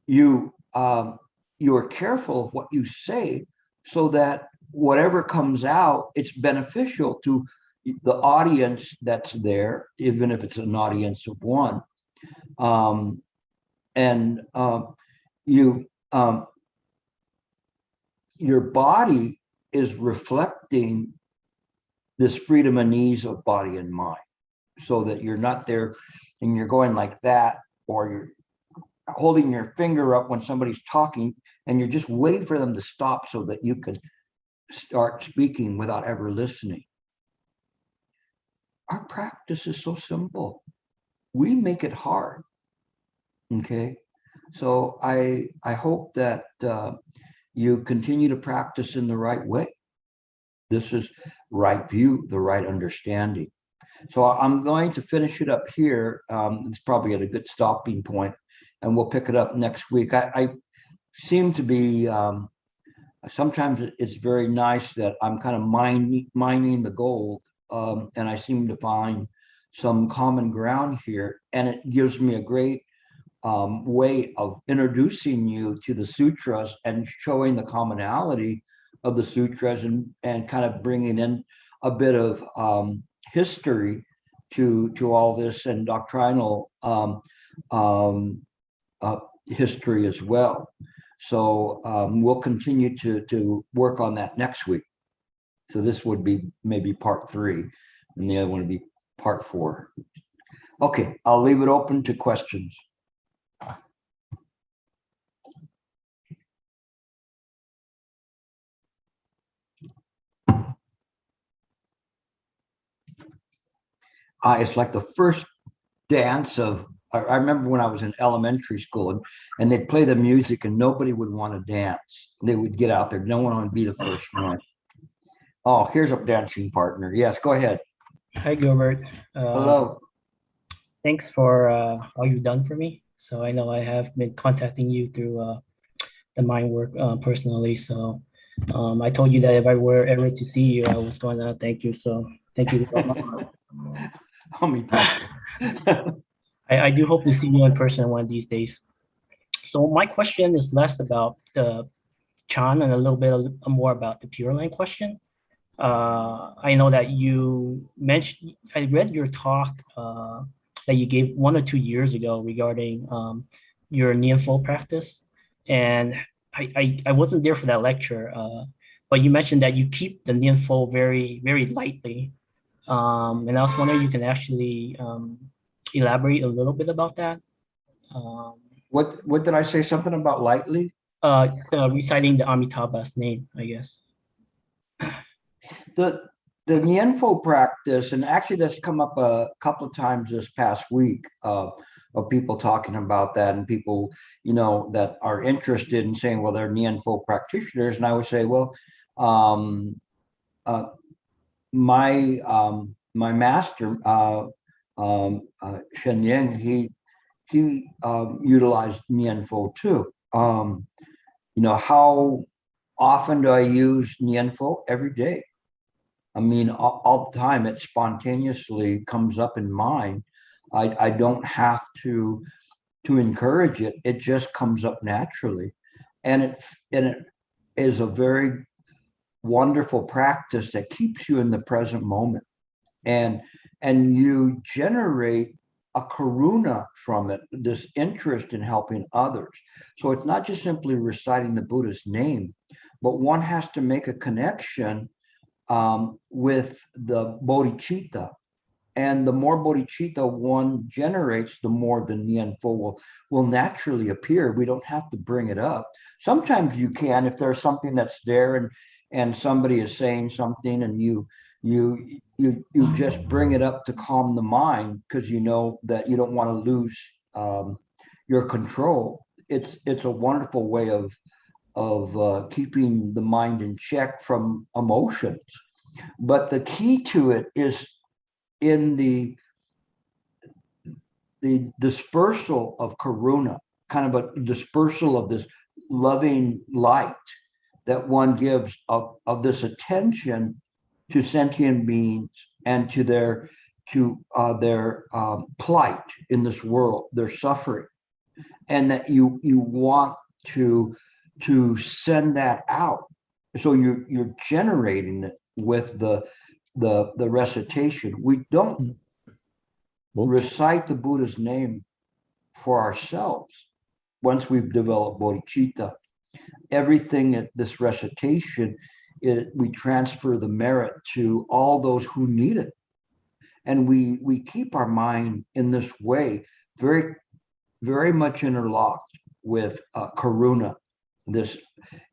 You are careful of what you say, so that whatever comes out, it's beneficial to the audience that's there, even if it's an audience of one. Your body is reflecting this freedom and ease of body and mind, so that you're not there and you're going like that, or you're holding your finger up when somebody's talking and you're just waiting for them to stop so that you can start speaking without ever listening. Our practice is so simple. We make it hard. Okay, so I hope that you continue to practice in the right way. This is right view, the right understanding. So I'm going to finish it up here. It's probably at a good stopping point, and we'll pick it up next week. I seem to be, sometimes it's very nice that I'm kind of mining the gold, and I seem to find some common ground here, and it gives me a great way of introducing you to the sutras and showing the commonality of the sutras, and kind of bringing in a bit of history to all this, and doctrinal history as well. So we'll continue to work on that next week. So this would be maybe part 3, and the other one would be part 4. Okay, I'll leave it open to questions. It's like the first dance of, I remember when I was in elementary school, and they'd play the music and nobody would want to dance. They would get out there. No one would be the first one. Oh, here's a dancing partner. Yes, go ahead. Hi, Gilbert. Hello. Thanks for all you've done for me. So I know I have been contacting you through the mind work personally. So I told you that if I were ever to see you, I was going to thank you. So thank you so much. I do hope to see you in person one of these days. So my question is less about the Chan and a little bit more about the Pure Land question. I know that you mentioned, I read your talk that you gave 1 or 2 years ago regarding your Nianfo practice. And I wasn't there for that lecture, but you mentioned that you keep the Nianfo very, very lightly. And I was wondering if you can actually elaborate a little bit about that. What did I say? Something about lightly? Reciting the Amitabha's name, I guess. The Nianfo practice, and actually that's come up a couple of times this past week, of people talking about that, and people, that are interested in saying, well, they're Nianfo practitioners. And I would say, well, my master, Sheng, he utilized Nianfo too. How often do I use Nianfo? Every day. I mean, all the time. It spontaneously comes up in mind. I don't have to encourage it. It just comes up naturally, and it is a very wonderful practice that keeps you in the present moment, and you generate a karuna from it, this interest in helping others. So it's not just simply reciting the Buddha's name, but one has to make a connection with the bodhicitta. And the more bodhicitta one generates, the more the Nianfo will naturally appear. We don't have to bring it up. Sometimes you can, if there's something that's there and somebody is saying something and you just bring it up to calm the mind, because you know that you don't want to lose your control. It's a wonderful way of keeping the mind in check from emotions. But the key to it is in the dispersal of karuna, kind of a dispersal of this loving light that one gives of this attention to sentient beings and to their plight in this world, their suffering, and that you want to send that out. So you're generating it with the recitation. We don't recite the Buddha's name for ourselves. Once we've developed bodhicitta, everything at this recitation, we transfer the merit to all those who need it. And we keep our mind in this way, very, very much interlocked with karuna, this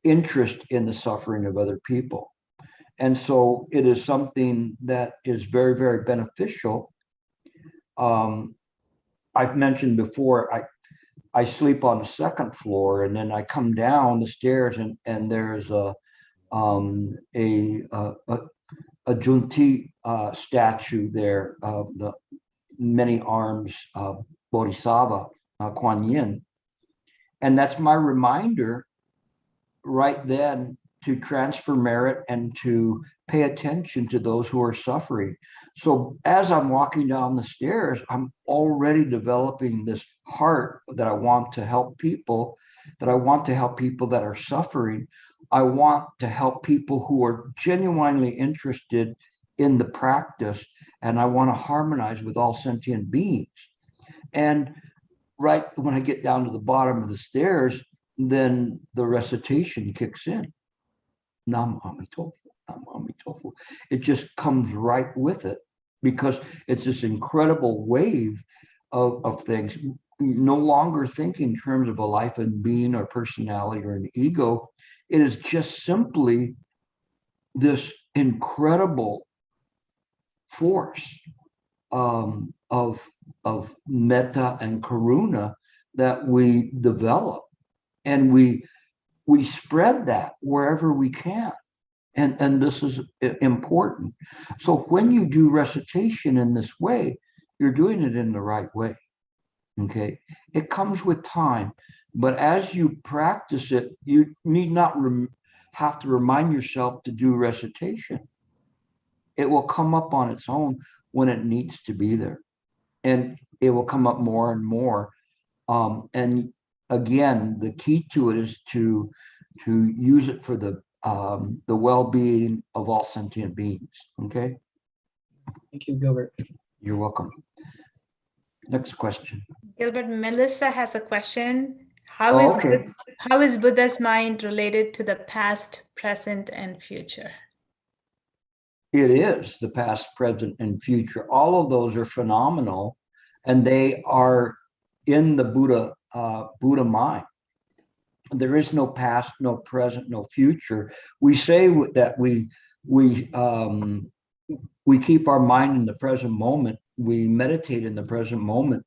interest in the suffering of other people. And so it is something that is very, very beneficial. I've mentioned before, I sleep on the second floor, and then I come down the stairs, and there's a Junti statue there, the many arms Bodhisattva, Kuan Yin. And that's my reminder right then to transfer merit and to pay attention to those who are suffering. So as I'm walking down the stairs, I'm already developing this heart that I want to help people, that are suffering. I want to help people who are genuinely interested in the practice, and I want to harmonize with all sentient beings. And right when I get down to the bottom of the stairs, then the recitation kicks in. Nam Amitofu, Nam Amitofu. It just comes right with it, because it's this incredible wave of things. No longer think in terms of a life and being or personality or an ego. It is just simply this incredible force of metta and karuna that we develop, and we spread that wherever we can. And this is important. So when you do recitation in this way, you're doing it in the right way. Okay, it comes with time, but as you practice it, you need not have to remind yourself to do recitation. It will come up on its own when it needs to be there, and it will come up more and more. And again, the key to it is to use it for the well-being of all sentient beings. Okay. Thank you, Gilbert. You're welcome. Next question. Gilbert, Melissa has a question. How is Buddha's mind related to the past, present, and future? It is the past, present, and future. All of those are phenomenal, and they are in the Buddha mind. There is no past, no present, no future. We say that we keep our mind in the present moment. We meditate in the present moment,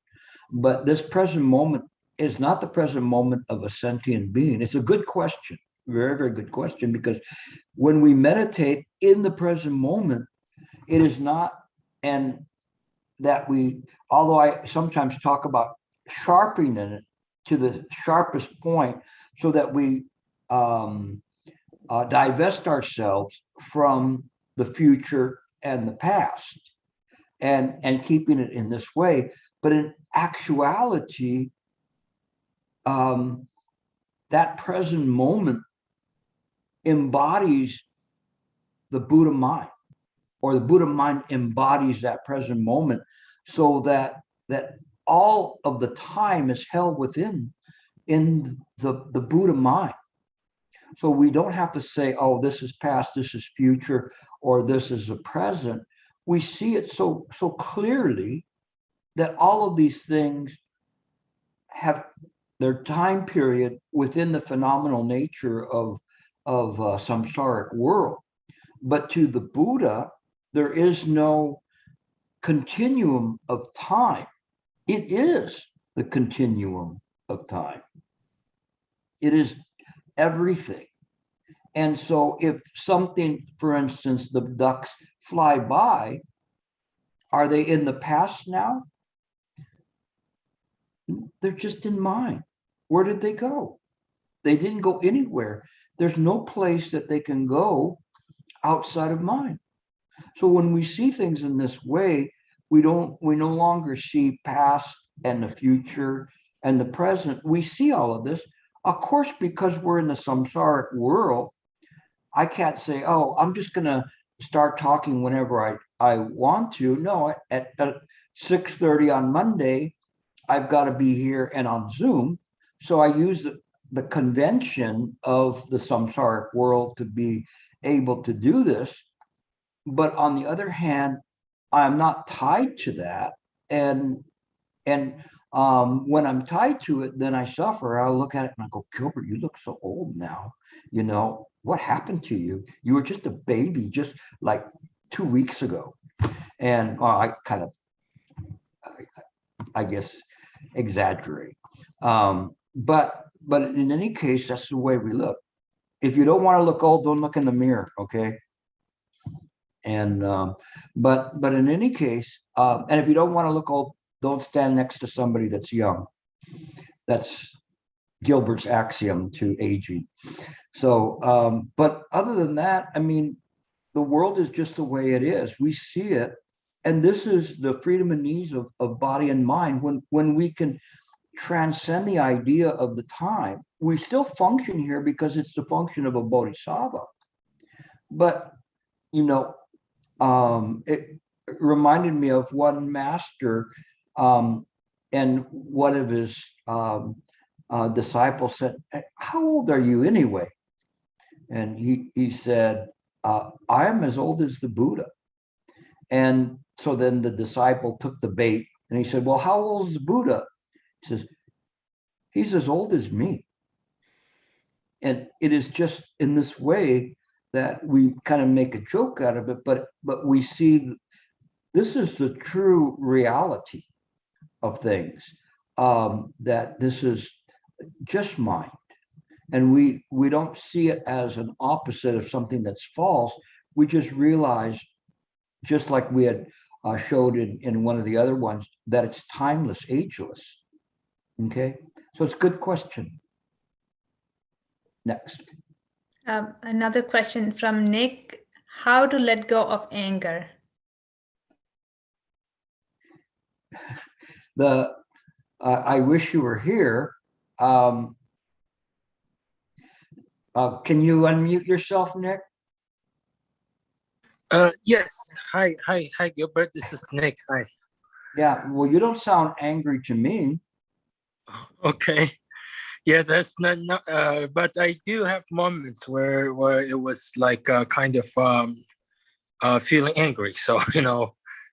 but this present moment is not the present moment of a sentient being. It's a good question, very, very good question, because when we meditate in the present moment, It is not, and that we, although I sometimes talk about sharpening it to the sharpest point so that we divest ourselves from the future and the past, and keeping it in this way. But in actuality, that present moment embodies the Buddha mind, or the Buddha mind embodies that present moment, so that all of the time is held within the Buddha mind. So we don't have to say, oh, this is past, this is future, or this is the present. We see it so clearly that all of these things have their time period within the phenomenal nature of samsaric world. But to the Buddha, there is no continuum of time. It is the continuum of time. It is everything. And so if something, for instance, the ducks fly by, are they in the past now? They're just in mind. Where did they go? They didn't go anywhere. There's no place that they can go outside of mind. So when we see things in this way, we no longer see past and the future and the present. We see all of this, of course, because we're in the samsaric world. I can't say, oh, I'm just going to start talking whenever I want to. No, at 6:30 on Monday, I've got to be here and on Zoom. So I use the convention of the samsaric world to be able to do this. But on the other hand, I'm not tied to that. And when I'm tied to it, then I suffer. I'll look at it and I go, Gilbert, you look so old now. You know, what happened to you? You were just a baby just like 2 weeks ago. And I kind of, I guess, exaggerate. But in any case, that's the way we look. If you don't want to look old, don't look in the mirror, okay? And but in any case, and if you don't want to look old, don't stand next to somebody that's young. That's Gilbert's axiom to aging. So, but other than that, I mean, the world is just the way it is. We see it, and this is the freedom and ease of body and mind. When we can transcend the idea of the time, we still function here because it's the function of a bodhisattva. But you know, it reminded me of one master, and one of his disciples said, "How old are you anyway?" And he said, "I am as old as the Buddha." And so then the disciple took the bait and he said, "Well, how old is the Buddha?" He says, "He's as old as me." And it is just in this way that we kind of make a joke out of it, but we see this is the true reality of things, that this is just mind. And we don't see it as an opposite of something that's false. We just realize, just like we had showed in one of the other ones, that it's timeless, ageless. Okay, so it's a good question. Next. Another question from Nick: how to let go of anger? I wish you were here. Can you unmute yourself, Nick? Yes. Hi, Gilbert. This is Nick. Hi. Yeah. Well, you don't sound angry to me. Okay. Yeah, that's not. But I do have moments where it was like kind of feeling angry. So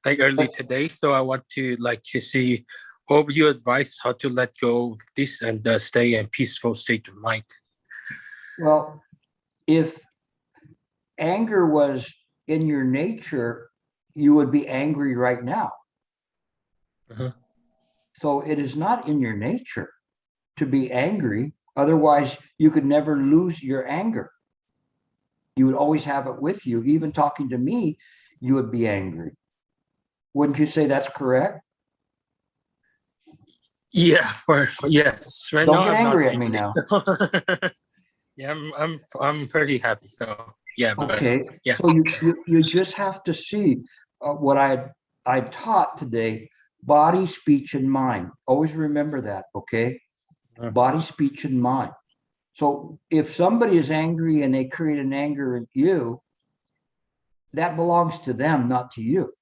like early today. So I want to see what would you advise how to let go of this and stay in peaceful state of mind. Well, if anger was in your nature, you would be angry right now. So it is not in your nature to be angry. Otherwise, you could never lose your anger. You would always have it with you. Even talking to me, you would be angry. Wouldn't you say that's correct? Yeah, for yes. Right Don't now, get I'm not angry at me now. Yeah, I'm pretty happy. So yeah, but Okay, yeah. so you just have to see what I taught today: body, speech, and mind. Always remember that, okay? Body, speech, and mind. So if somebody is angry and they create an anger in you, that belongs to them, not to you.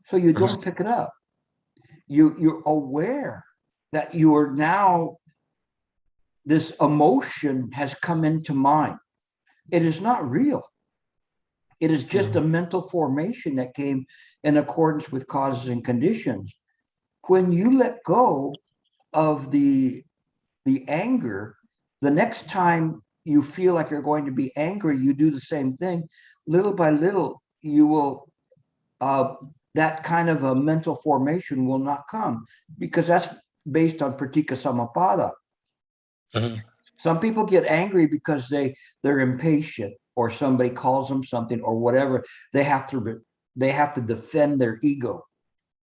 So you don't pick it up. You're aware that you are now, this emotion has come into mind. It is not real. It is just a mental formation that came in accordance with causes and conditions. When you let go of the anger, the next time you feel like you're going to be angry, you do the same thing. Little by little, you will, that kind of a mental formation will not come, because that's based on pratika samappada. Some people get angry because they're impatient, or somebody calls them something or whatever. They have to defend their ego.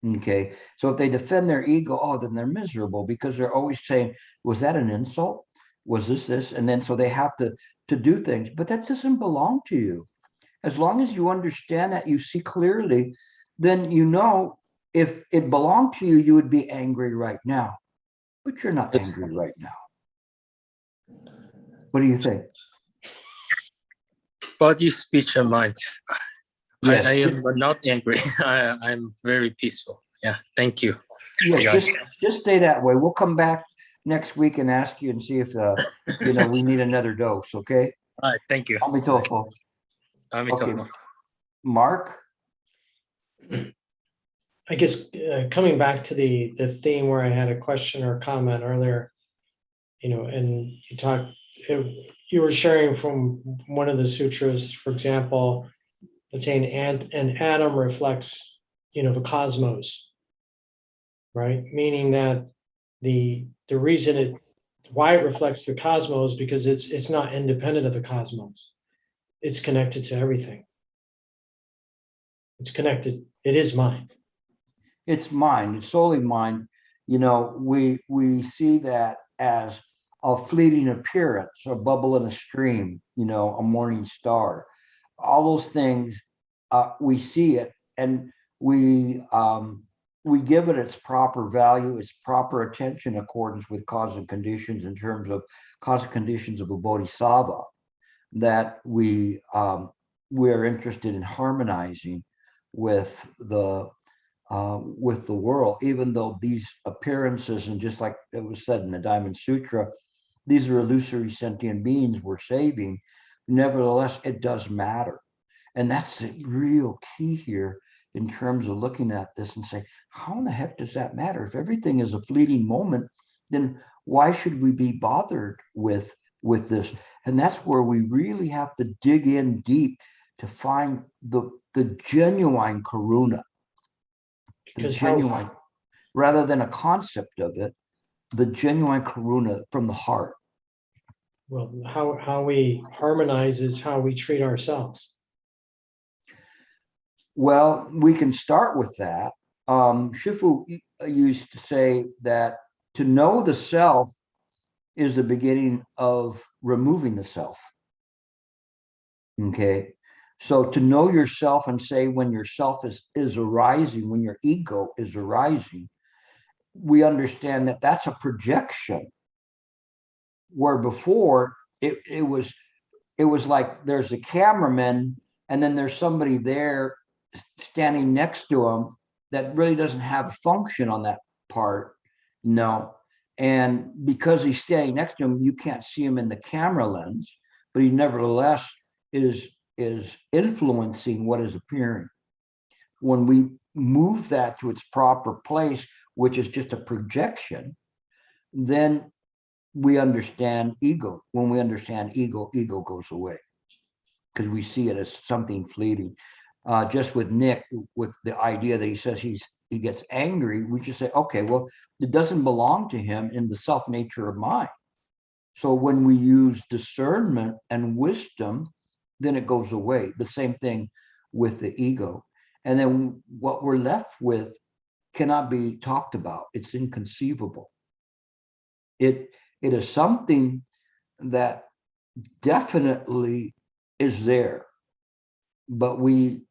Okay, so if they defend their ego, oh, then they're miserable, because they're always saying, was that an insult? Was this? And then so they have to do things, but that doesn't belong to you. As long as you understand that, you see clearly, then you know, if it belonged to you, you would be angry right now, but you're not angry right now. What do you think? Body, speech, and mind. Yes, I am not angry. I'm very peaceful. Yeah, thank you. Yeah, just stay that way. We'll come back next week and ask you and see if we need another dose. Okay. All right, thank you. Amitofo. Okay, Mark. I guess coming back to the theme where I had a question or comment earlier, and you were sharing from one of the sutras, for example, it's saying an atom reflects, the cosmos, right? Meaning that the reason why it reflects the cosmos, because it's not independent of the cosmos. It's connected to everything. It's connected. It is mind. It's mine. It's solely mine. We see that as a fleeting appearance, a bubble in a stream, a morning star. All those things, we see it, and we give it its proper value, its proper attention, in accordance with cause and conditions, in terms of cause and conditions of a bodhisattva, that we are interested in harmonizing with the world, even though these appearances, and just like it was said in the Diamond Sutra, these are illusory sentient beings we're saving. Nevertheless, it does matter. And that's the real key here, in terms of looking at this and say, how in the heck does that matter? If everything is a fleeting moment, then why should we be bothered with this? And that's where we really have to dig in deep to find the genuine karuna. The genuine, rather than a concept of it, the genuine karuna from the heart. Well, how we harmonize is how we treat ourselves. Well, we can start with that. Shifu used to say that to know the self is the beginning of removing the self. Okay, so to know yourself and say when your self is arising, when your ego is arising, we understand that that's a projection, where before it was like there's a cameraman and then there's somebody there standing next to him that really doesn't have a function on that part. No. And because he's standing next to him, you can't see him in the camera lens, but he nevertheless is influencing what is appearing. When we move that to its proper place, which is just a projection, then we understand ego. When we understand ego, ego goes away, because we see it as something fleeting. Just with Nick, with the idea that he says he gets angry, we just say, okay, well, it doesn't belong to him in the self nature of mind. So when we use discernment and wisdom, then it goes away. The same thing with the ego. And then what we're left with cannot be talked about. It's inconceivable. It is something that definitely is there, but we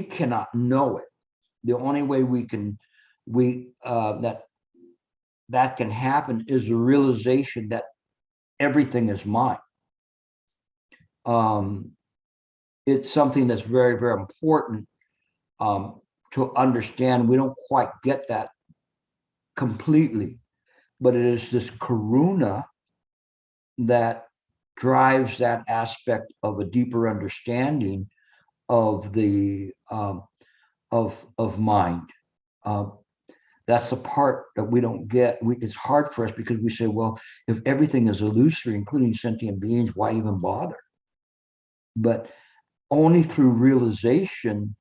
cannot know it. The only way that can happen is the realization that everything is mine. It's something that's very, very important to understand. We don't quite get that completely, but it is this karuna that drives that aspect of a deeper understanding of the of mind. That's the part that we don't get. It's hard for us because we say, well, if everything is illusory, including sentient beings, why even bother? But only through realization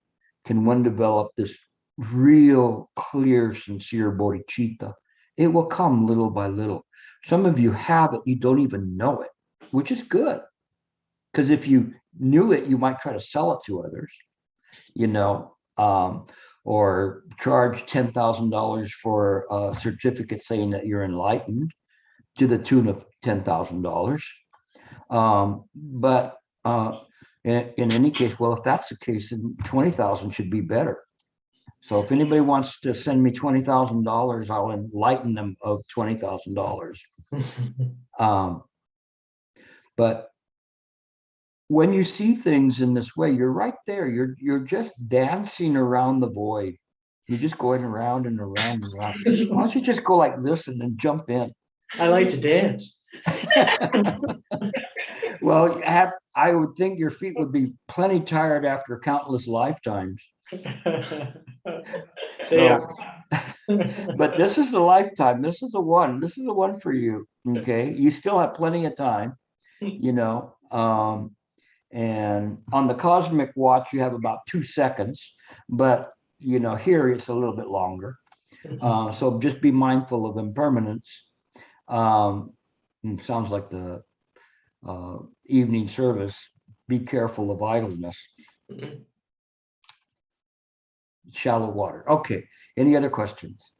can one develop this real, clear, sincere bodhicitta. It will come little by little. Some of you have it, you don't even know it, which is good. Because if you knew it, you might try to sell it to others, or charge $10,000 for a certificate saying that you're enlightened to the tune of $10,000. But in any case, well, if that's the case, then 20,000 should be better. So if anybody wants to send me $20,000, I'll enlighten them of $20,000. But when you see things in this way, you're right there. You're just dancing around the void. You're just going around and around and around. Why don't you just go like this and then jump in? I like to dance. Well, I would think your feet would be plenty tired after countless lifetimes. So, but this is the lifetime. This is the one. This is the one for you. Okay, you still have plenty of time. And on the cosmic watch, you have about 2 seconds, but here it's a little bit longer. So just be mindful of impermanence. Sounds like the evening service. Be careful of idleness. Shallow water. Okay. Any other questions?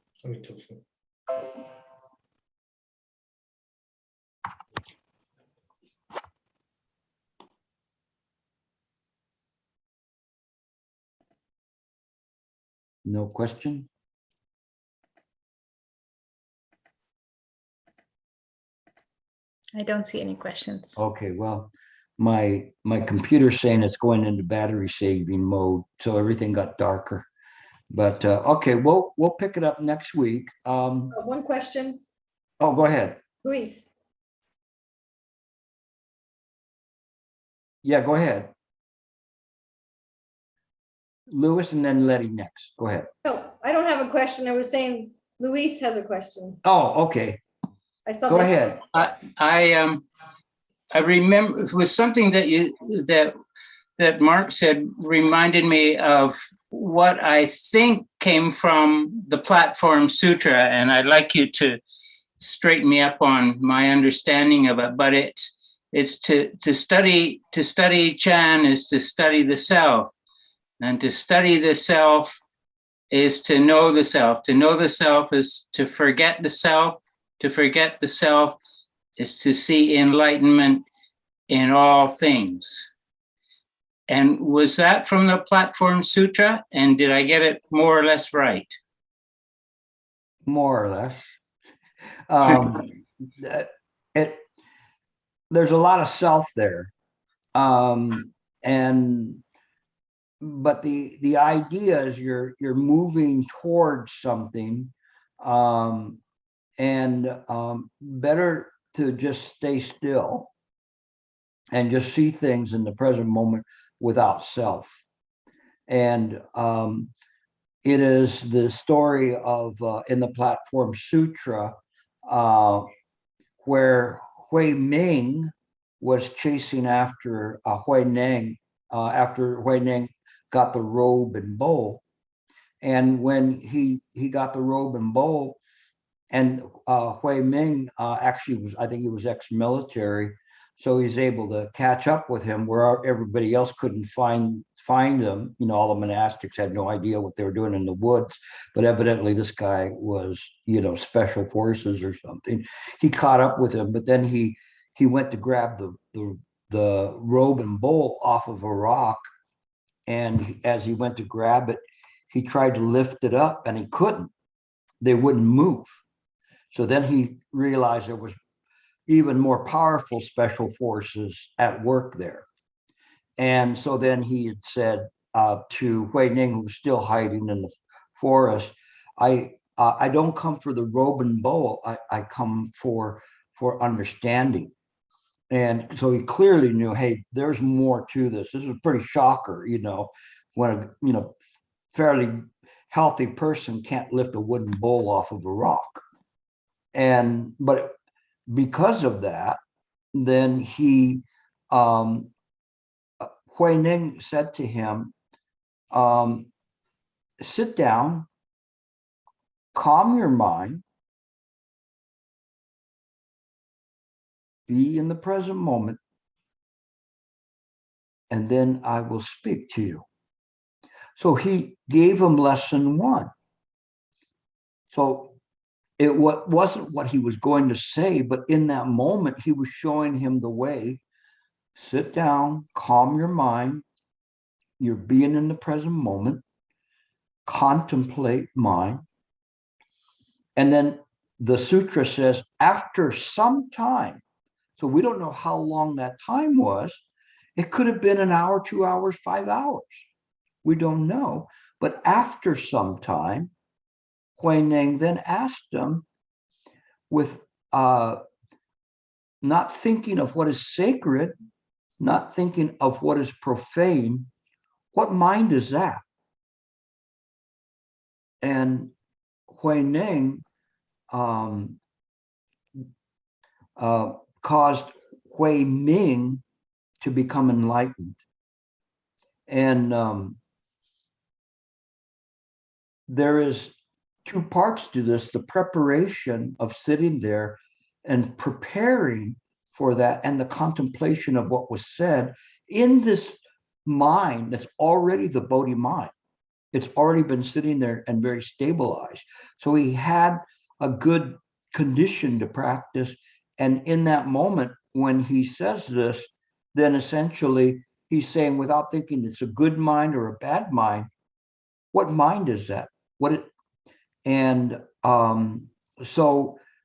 No question? I don't see any questions. Okay, well, my computer's saying it's going into battery saving mode, so everything got darker. But okay, we'll pick it up next week. One question, Oh, go ahead. Luis. Yeah, go ahead. Lewis and then Letty next. Go ahead. Oh, I don't have a question. I was saying Luis has a question. Oh, okay. I saw Go that. ahead. I remember it was something that Mark said reminded me of what I think came from the Platform Sutra, and I'd like you to straighten me up on my understanding of it. But it's to study Chan is to study the self, and to study the self is to know the self. To know the self is to forget the self. To forget the self is to see enlightenment in all things. And was that from the Platform Sutra? And did I get it more or less right? More or less. There's a lot of self there. But the idea is you're moving towards something, and better to just stay still and just see things in the present moment without self. And it is the story of in the Platform Sutra where Hui Ming was chasing after Hui Neng after Hui Neng got the robe and bowl. And when he got the robe and bowl, and Hui Ming actually was, I think he was ex-military, So he's able to catch up with him where everybody else couldn't find them. You know, all the monastics had no idea what they were doing in the woods, but evidently this guy was, you know, special forces or something. He caught up with him, but then he went to grab the robe and bowl off of a rock, and as he went to grab it, he tried to lift it up and he couldn't. They wouldn't move. So then he realized there was even more powerful special forces at work there. And so then he had said to Hui Ning, who was still hiding in the forest, I don't come for the robe and bowl. I come for understanding. And so he clearly knew, hey, there's more to this. This is a pretty shocker, you know, when a, you know, fairly healthy person can't lift a wooden bowl off of a rock. But because of that, then he, Hui Ning said to him, sit down, calm your mind, be in the present moment, and then I will speak to you. So he gave him lesson 1. So it wasn't what he was going to say, but in that moment, he was showing him the way. Sit down, calm your mind. You're being in the present moment. Contemplate mind. And then the sutra says, after some time, so we don't know how long that time was. It could have been an hour, 2 hours, 5 hours. We don't know. But after some time, Hui Ning then asked him, with not thinking of what is sacred, not thinking of what is profane, what mind is that? And Hui Ning caused Hui Ming to become enlightened. And there is 2 parts to this: the preparation of sitting there and preparing for that, and the contemplation of what was said in this mind that's already the Bodhi mind. It's already been sitting there and very stabilized. So he had a good condition to practice. And in that moment, when he says this, then essentially he's saying, without thinking it's a good mind or a bad mind, what mind is that?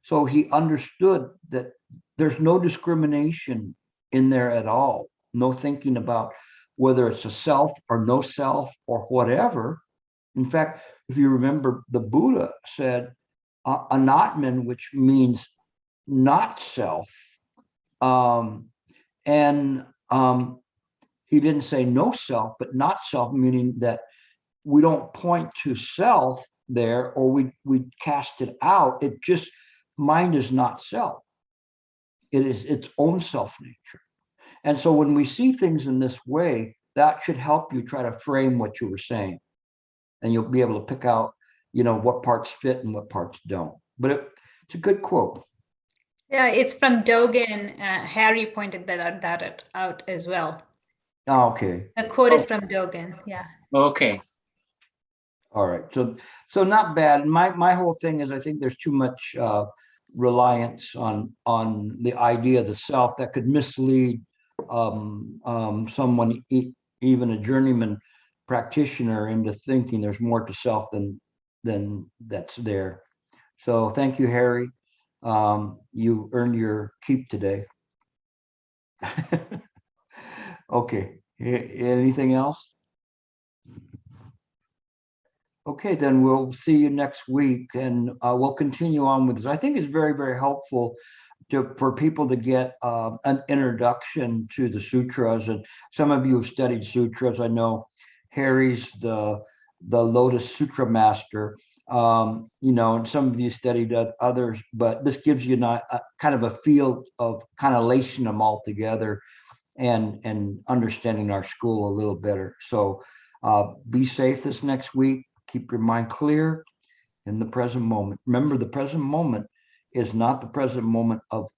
So he understood that there's no discrimination in there at all. No thinking about whether it's a self or no self or whatever. In fact, if you remember, the Buddha said anatman, which means not self. He didn't say no self, but not self, meaning that we don't point to self there, or we cast it out. It just, mind is not self. It is its own self nature. And so when we see things in this way, that should help you try to frame what you were saying. And you'll be able to pick out, you know, what parts fit and what parts don't. But it's a good quote. Yeah, it's from Dogen. Harry pointed that out as well. Oh, okay. The quote is from Dogen. Yeah. Okay. All right. So not bad. My whole thing is, I think there's too much reliance on the idea of the self that could mislead someone, even a journeyman practitioner, into thinking there's more to self than that's there. So thank you, Harry. You earned your keep today. Okay. Anything else? Okay, then we'll see you next week, and we'll continue on with this. I think it's very, very helpful for people to get an introduction to the sutras. And some of you have studied sutras. I know Harry's the Lotus Sutra master, you know, and some of you studied others, but this gives you not kind of a feel of kind of lacing them all together and understanding our school a little better. So be safe this next week. Keep your mind clear in the present moment. Remember, the present moment is not the present moment of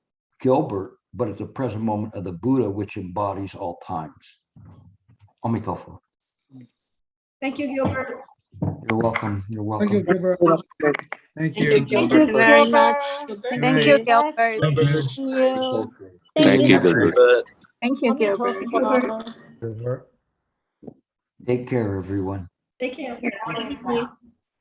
Gilbert. but it's a present moment of the Buddha, which embodies all times. Omitofo. Thank you, Gilbert. You're welcome. You're welcome. Thank you, Gilbert. Thank you. Thank you very much. Thank you, Gilbert. Thank you. Thank you, Gilbert. Thank you, Gilbert. Gilbert. Take care, everyone. Take care. Have a good evening.